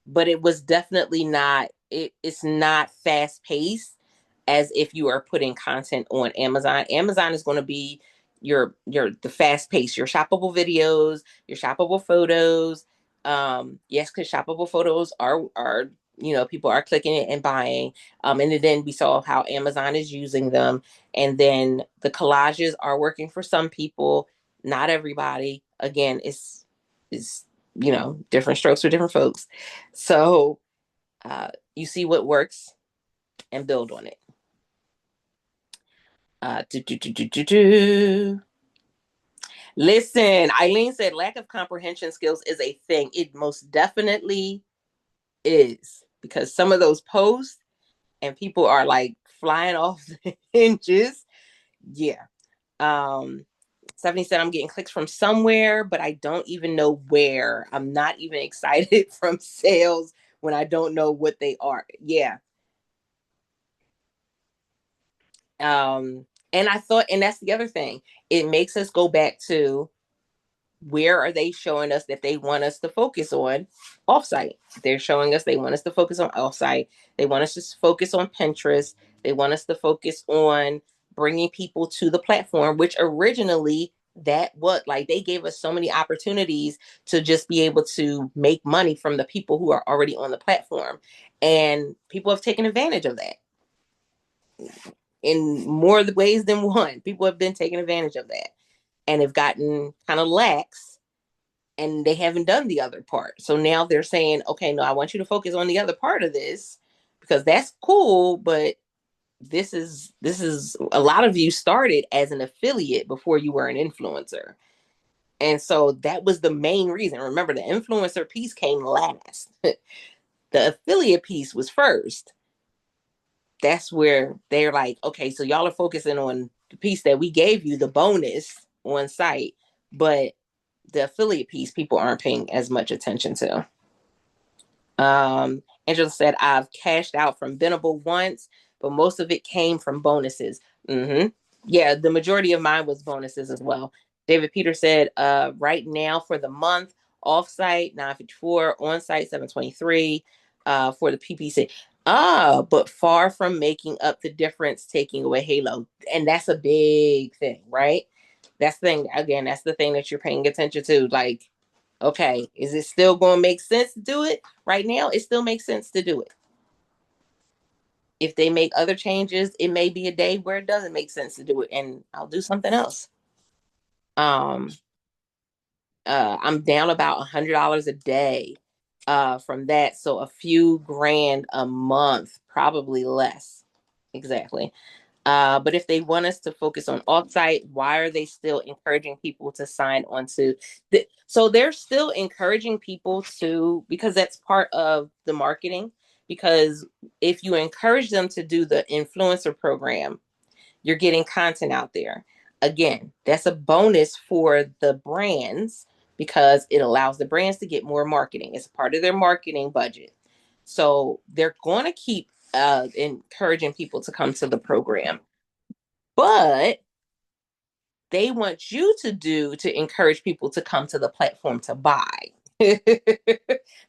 but it was definitely not. It's not fast paced as if you are putting content on Amazon. Amazon is going to be your the fast pace, your shoppable videos, your shoppable photos. Yes, because shoppable photos are people are clicking it and buying. And then we saw how Amazon is using them, and then the collages are working for some people, not everybody. Again, it's different strokes for different folks. So you see what works and build on it. Do, do, do, do, do, do. Listen, Eileen said lack of comprehension skills is a thing. It most definitely is, because some of those posts and people are like flying off the hinges. Yeah. Um, Stephanie said I'm getting clicks from somewhere, but I don't even know where. I'm not even excited from sales when I don't know what they are. Yeah. And I thought, and that's the other thing, it makes us go back to where are they showing us that they want us to focus on offsite. They're showing us they want us to focus on offsite. They want us to focus on Pinterest. They want us to focus on bringing people to the platform, which originally that what like they gave us so many opportunities to just be able to make money from the people who are already on the platform, and people have taken advantage of that in more ways than one. People have been taking advantage of that and have gotten kind of lax, and they haven't done the other part. So now they're saying, okay, no, I want you to focus on the other part of this because that's cool, but this is a lot of you started as an affiliate before you were an influencer. And so that was the main reason. Remember, the influencer piece came last. The affiliate piece was first. That's where they're like, okay, so y'all are focusing on the piece that we gave you, the bonus on site, but the affiliate piece people aren't paying as much attention to. Angela said, I've cashed out from Venable once, but most of it came from bonuses. Mm-hmm. Yeah, the majority of mine was bonuses as well. David Peter said, right now for the month, offsite 954, on-site 723 for the PPC. But far from making up the difference, taking away Halo. And that's a big thing, right? That's the thing. Again, that's the thing that you're paying attention to. Like, okay, is it still going to make sense to do it? Right now, it still makes sense to do it. If they make other changes, it may be a day where it doesn't make sense to do it, and I'll do something else. Um, I'm down about $100 a day from that, so a few grand a month, probably less. Exactly. But if they want us to focus on offsite, why are they still encouraging people to sign on to so they're still encouraging people to, because that's part of the marketing. Because if you encourage them to do the influencer program, you're getting content out there. Again, that's a bonus for the brands because it allows the brands to get more marketing. It's part of their marketing budget. So they're going to keep encouraging people to come to the program, but they want you to encourage people to come to the platform to buy.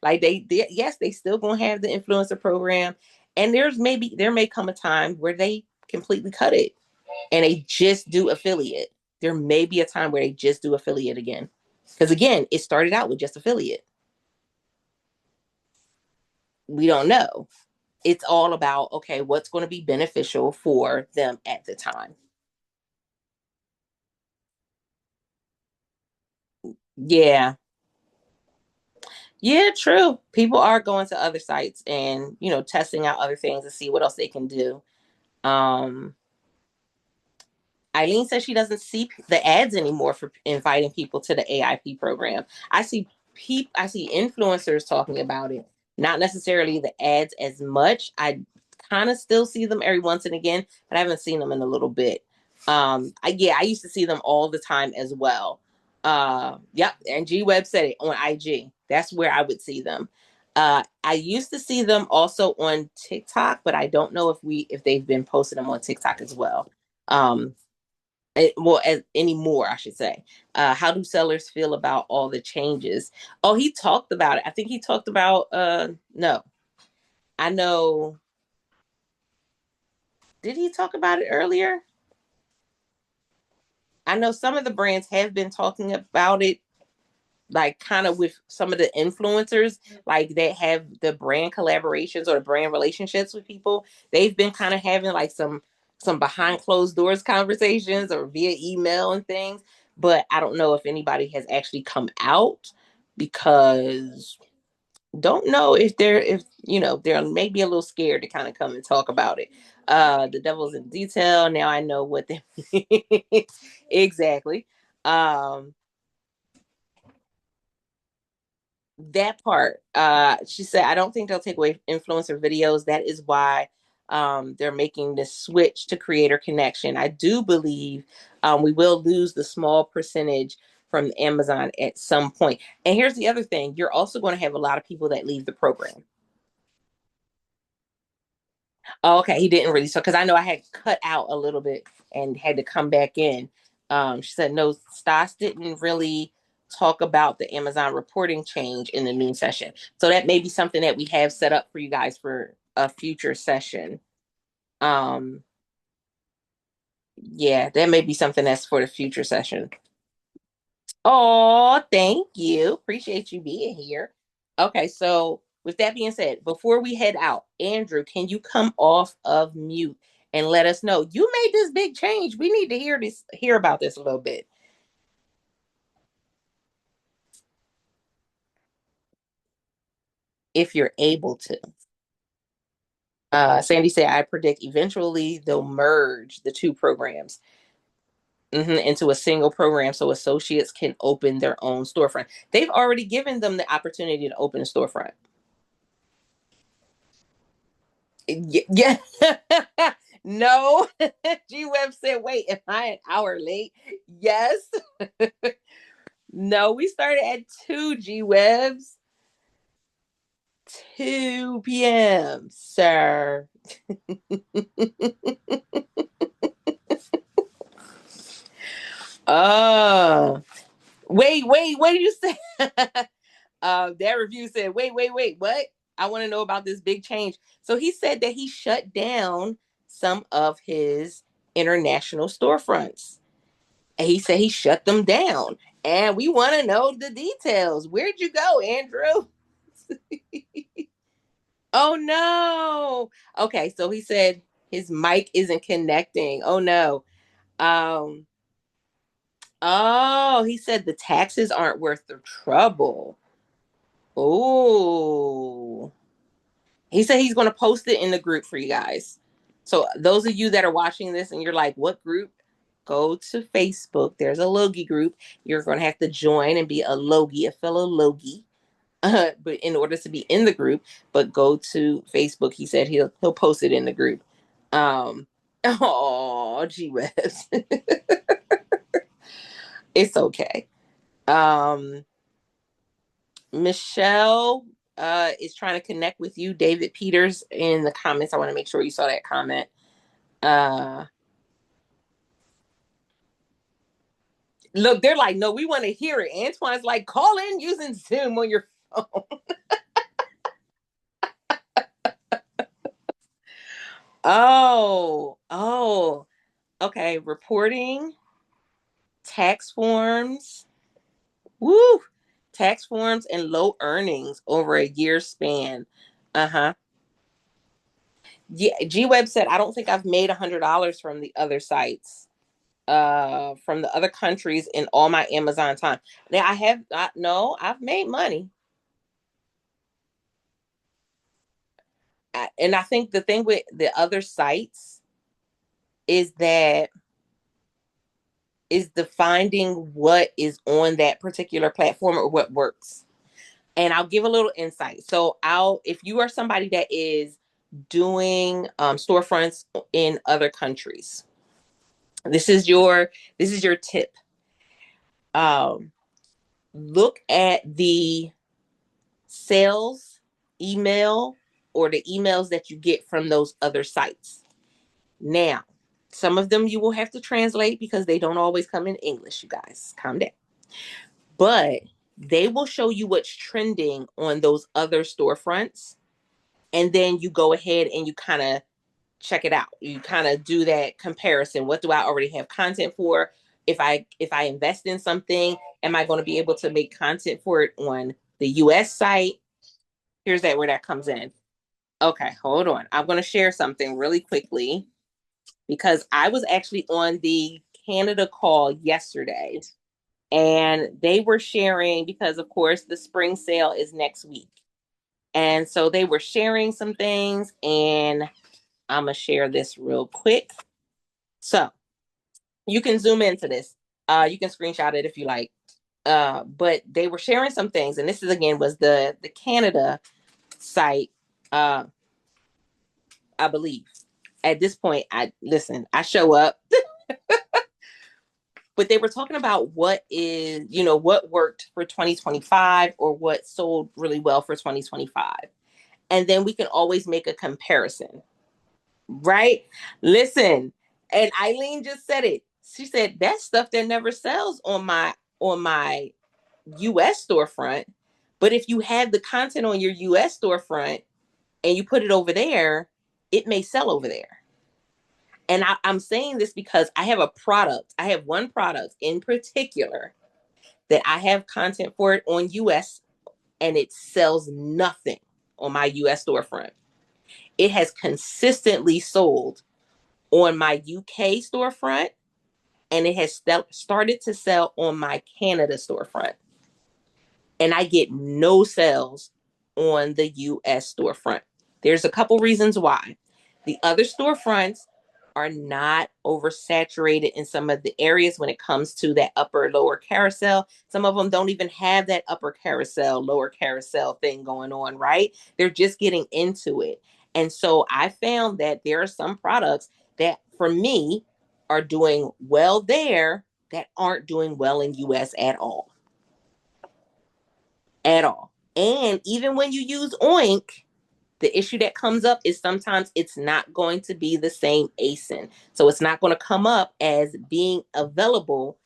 Like yes, they still gonna have the influencer program, and there may come a time where they completely cut it and they just do affiliate. There may be a time where they just do affiliate again, because again, it started out with just affiliate. We don't know. It's all about, okay, what's going to be beneficial for them at the time. Yeah. Yeah, true. People are going to other sites and, testing out other things to see what else they can do. Um, Eileen says she doesn't see the ads anymore for inviting people to the AIP program. I see influencers talking about it, not necessarily the ads as much. I kind of still see them every once and again, but I haven't seen them in a little bit. I used to see them all the time as well. Yep, and G Web said it on IG. That's where I would see them. I used to see them also on TikTok, but I don't know if they've been posting them on TikTok as well. Um, well, as anymore, I should say. How do sellers feel about all the changes? Oh, he talked about it. I think he talked about no. I know. Did he talk about it earlier? I know some of the brands have been talking about it, like kind of with some of the influencers, like that have the brand collaborations or the brand relationships with people. They've been kind of having like some behind closed doors conversations or via email and things. But I don't know if anybody has actually come out because don't know if they're maybe a little scared to kind of come and talk about it. The devil's in detail. Now I know what they exactly. Um that part. She said, I don't think they'll take away influencer videos. That is why they're making this switch to creator connection. I do believe we will lose the small percentage from Amazon at some point. And here's the other thing, you're also going to have a lot of people that leave the program. Oh, okay, he didn't really. So, because I know I had cut out a little bit and had to come back in. She said no, Stas didn't really talk about the Amazon reporting change in the noon session. So that may be something that we have set up for you guys for a future session. Um, yeah, that may be something that's for the future session. Oh, thank you. Appreciate you being here. Okay, so with that being said, before we head out, Andrew, can you come off of mute and let us know you made this big change? We need to hear about this a little bit, if you're able to. Sandy said, I predict eventually they'll merge the two programs into a single program so associates can open their own storefront. They've already given them the opportunity to open a storefront. Yeah. No. G Web said, wait, am I an hour late? Yes. No, we started at 2 G Webs. 2 p.m., sir. Oh, wait, what did you say? That review said, wait, what? I want to know about this big change. So he said that he shut down some of his international storefronts. And he said he shut them down. And we want to know the details. Where'd you go, Andrew? Oh no. Okay, so he said his mic isn't connecting. Oh no. Um oh, he said the taxes aren't worth the trouble. Oh. He said he's going to post it in the group for you guys. So those of you that are watching this and you're like, what group? Go to Facebook. There's a Logie group. You're going to have to join and be a Logie, a fellow Logie. But in order to be in the group, but go to Facebook. He said he'll post it in the group. Oh, gee whiz. It's okay. Um, Michelle is trying to connect with you, David Peters, in the comments. I want to make sure you saw that comment. Uh, Look, they're like, no, we want to hear it. Antoine's like, call in using Zoom on your phone. Oh, okay. Reporting, tax forms, woo, tax forms and low earnings over a year span. Uh huh. Yeah, G Web said, I don't think I've made $100 from the other sites. from the other countries in all my Amazon time. Now I have not no, I've made money. And I think the thing with the other sites is that is the finding what is on that particular platform or what works. And I'll give a little insight. So I'll if you are somebody that is doing storefronts in other countries, this is your tip. Um, Look at the sales email or the emails that you get from those other sites. Now, some of them you will have to translate because they don't always come in English, you guys. Calm down. But they will show you what's trending on those other storefronts. And then you go ahead and you kind of check it out. You kind of do that comparison. What do I already have content for? If I invest in something, am I going to be able to make content for it on the US site? Here's that where that comes in. Okay, hold on. I'm going to share something really quickly because I was actually on the Canada call yesterday and they were sharing because of course the spring sale is next week. And so they were sharing some things and I'm going to share this real quick. So you can zoom into this. You can screenshot it if you like. But they were sharing some things, and this is again was the Canada site, uh, I believe. At this point, I listen. I show up, but they were talking about what is what worked for 2025 or what sold really well for 2025, and then we can always make a comparison, right? Listen, and Eileen just said it. She said that's stuff that never sells on my US storefront. But if you have the content on your US storefront and you put it over there, it may sell over there. And I'm saying this because I have a product. I have one product in particular that I have content for it on US and it sells nothing on my US storefront. It has consistently sold on my UK storefront and it has started to sell on my Canada storefront. And I get no sales on the US storefront. There's a couple reasons why. The other storefronts are not oversaturated in some of the areas when it comes to that upper lower carousel. Some of them don't even have that upper carousel, lower carousel thing going on, right? They're just getting into it. And so I found that there are some products that for me are doing well there that aren't doing well in US at all. At all. And even when you use Oink, the issue that comes up is sometimes it's not going to be the same ASIN. So it's not going to come up as being available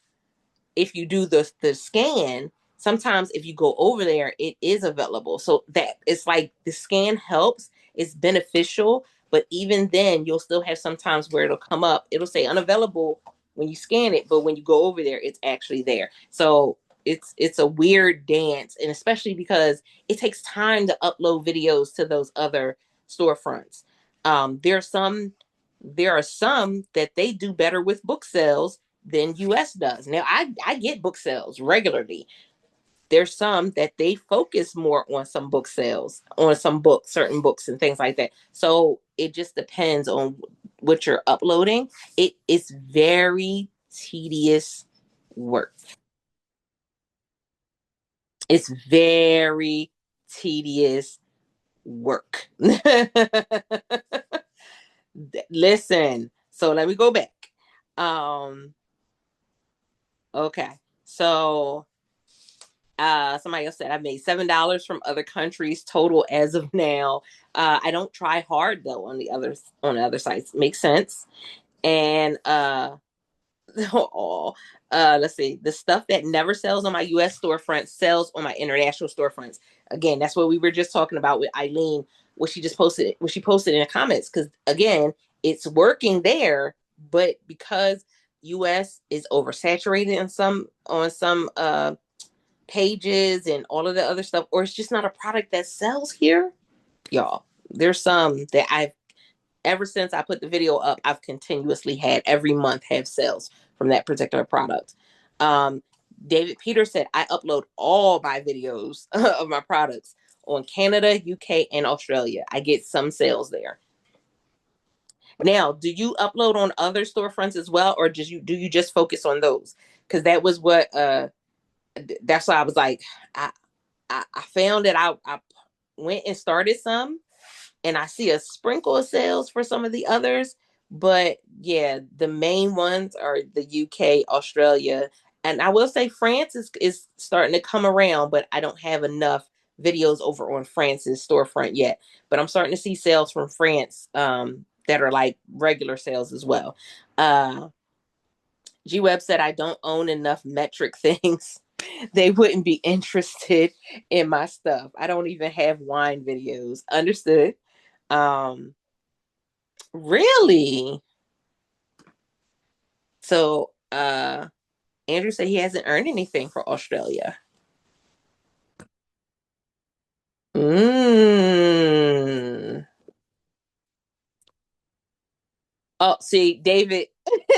if you do the scan. Sometimes if you go over there, it is available. So that it's like the scan helps, it's beneficial, but even then you'll still have sometimes where it'll come up, it'll say unavailable when you scan it, but when you go over there, it's actually there. So it's a weird dance, and especially because it takes time to upload videos to those other storefronts. There are some that they do better with book sales than US does. Now I get book sales regularly. There's some that they focus more on some book sales, on some books, certain books and things like that. So it just depends on what you're uploading. It is very tedious work. It's very tedious work. Listen, so let me go back. Um, okay. So somebody else said I made $7 from other countries total as of now. I don't try hard though on the other sites. Makes sense. And oh, let's see. The stuff that never sells on my US storefront sells on my international storefronts. Again, that's what we were just talking about with Eileen, what she posted in the comments. Because again, it's working there, but because US is oversaturated in some on some pages and all of the other stuff, or it's just not a product that sells here, y'all. There's some that I've ever since I put the video up, I've continuously had every month have sales from that particular product. Um, David Peter said, I upload all my videos of my products on Canada, UK, and Australia. I get some sales there. Now, do you upload on other storefronts as well, or do you just focus on those? Because that was what that's why I was like, I I found that I went and started some, and I see a sprinkle of sales for some of the others. But yeah, the main ones are the UK, Australia, and I will say France is starting to come around, but I don't have enough videos over on France's storefront yet. But I'm starting to see sales from France that are like regular sales as well. G Web said I don't own enough metric things. They wouldn't be interested in my stuff. I don't even have wine videos. Understood. Um, really? So, Andrew said he hasn't earned anything for Australia. Mm. Oh, see, David,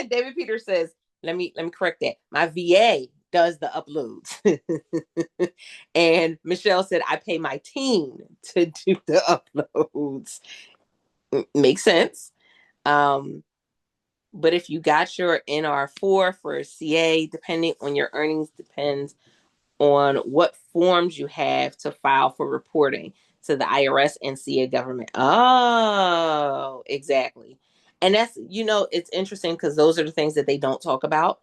David Peter says, let me correct that. My VA does the uploads. And Michelle said, I pay my team to do the uploads. Makes sense. Um, but if you got your NR4 for CA, depending on your earnings, depends on what forms you have to file for reporting to the IRS and CA government. Oh, exactly. And that's, it's interesting because those are the things that they don't talk about.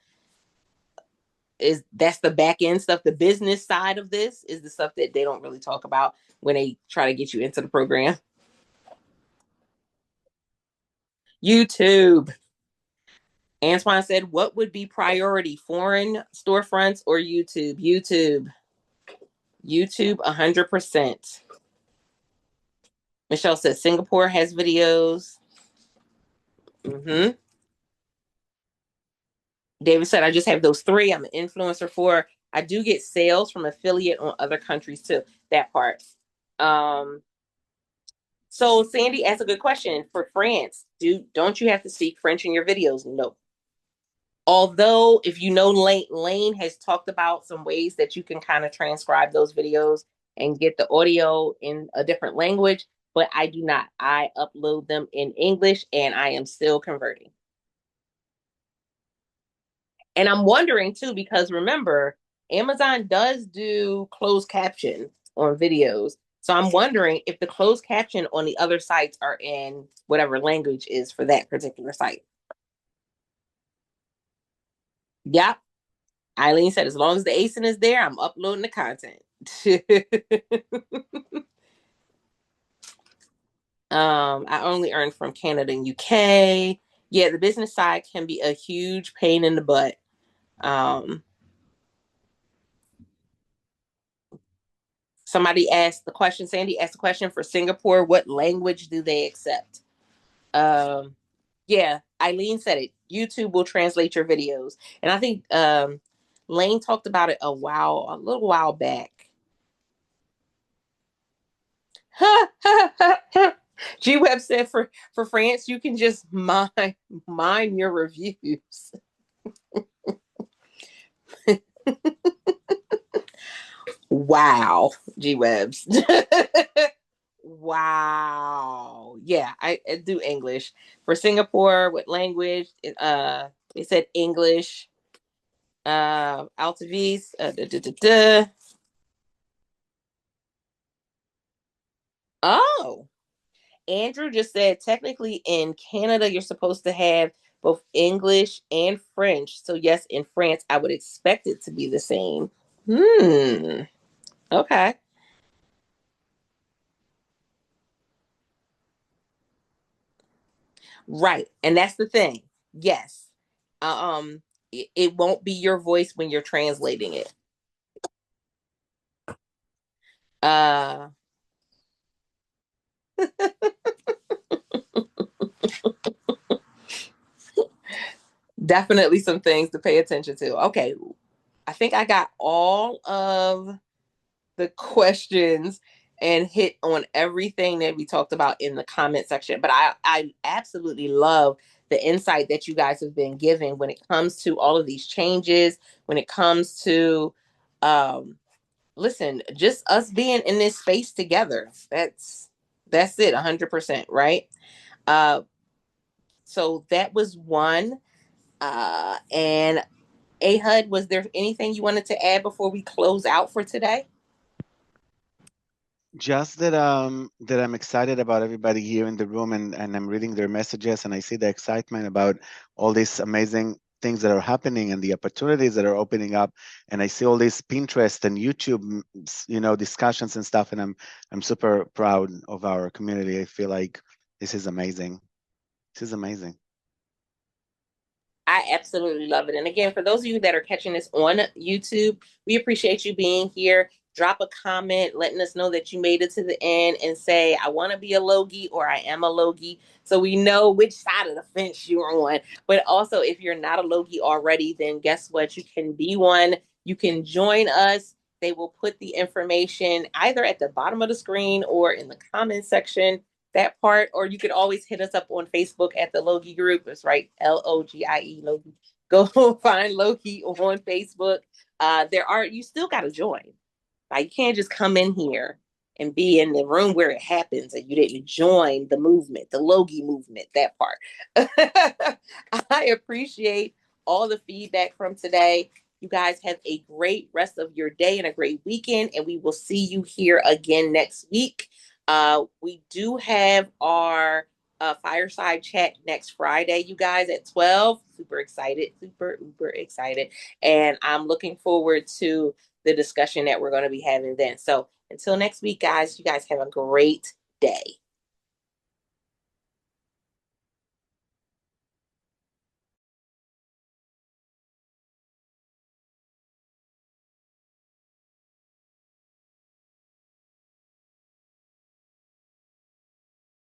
Is that's the back end stuff. The business side of this is the stuff that they don't really talk about when they try to get you into the program. YouTube. Antoine said, what would be priority, foreign storefronts or YouTube? YouTube, 100%. Michelle says Singapore has videos. Mm-hmm. David said, I just have those three. I'm an influencer for. I do get sales from affiliate on other countries too. That part. Um, so Sandy asked a good question for France. Don't you have to speak French in your videos? No. Although, if you know, Lane has talked about some ways that you can kind of transcribe those videos and get the audio in a different language, but I do not. I upload them in English and I am still converting. And I'm wondering too, because remember, Amazon does do closed caption on videos. So I'm wondering if the closed caption on the other sites are in whatever language is for that particular site. Yep. Eileen said, as long as the ASIN is there, I'm uploading the content. I only earn from Canada and UK. Yeah, the business side can be a huge pain in the butt. Um, Somebody asked the question, Sandy asked the question for Singapore, what language do they accept? Um, yeah, Eileen said it. YouTube will translate your videos. And I think Lane talked about it a little while back. G Web said for France, you can just mine your reviews. Wow, G Webs. Wow. Yeah, I do English. For Singapore, what language? They said English. Altavis. Oh, Andrew just said technically in Canada, you're supposed to have both English and French. So, yes, in France, I would expect it to be the same. Hmm. Okay. Right. And that's the thing. Yes. It won't be your voice when you're translating it. Uh, Definitely some things to pay attention to. Okay. I think I got all of the questions and hit on everything that we talked about in the comment section. But I absolutely love the insight that you guys have been giving when it comes to all of these changes, when it comes to um, listen, just us being in this space together. That's it, 100%, right? Uh, so that was one. And Ahud, was there anything you wanted to add before we close out for today? Just that I'm excited about everybody here in the room, and I'm reading their messages, and I see the excitement about all these amazing things that are happening and the opportunities that are opening up. And I see all these Pinterest and YouTube, discussions and stuff, and I'm super proud of our community. I feel like this is amazing. This is amazing. I absolutely love it. And again, for those of you that are catching this on YouTube, we appreciate you being here. Drop a comment letting us know that you made it to the end and say, I want to be a Logie or I am a Logie. So we know which side of the fence you're on. But also, if you're not a Logie already, then guess what? You can be one. You can join us. They will put the information either at the bottom of the screen or in the comment section, that part, or you could always hit us up on Facebook at the Logie Group. It's right, Logie Logie. Go find Logie on Facebook. You still got to join. Like you can't just come in here and be in the room where it happens and you didn't join the movement, the Logie movement, that part. I appreciate all the feedback from today. You guys have a great rest of your day and a great weekend, and we will see you here again next week. We do have our fireside chat next Friday, you guys, at 12. Super excited, super, uber excited. And I'm looking forward to the discussion that we're going to be having then. So until next week, guys, you guys have a great day.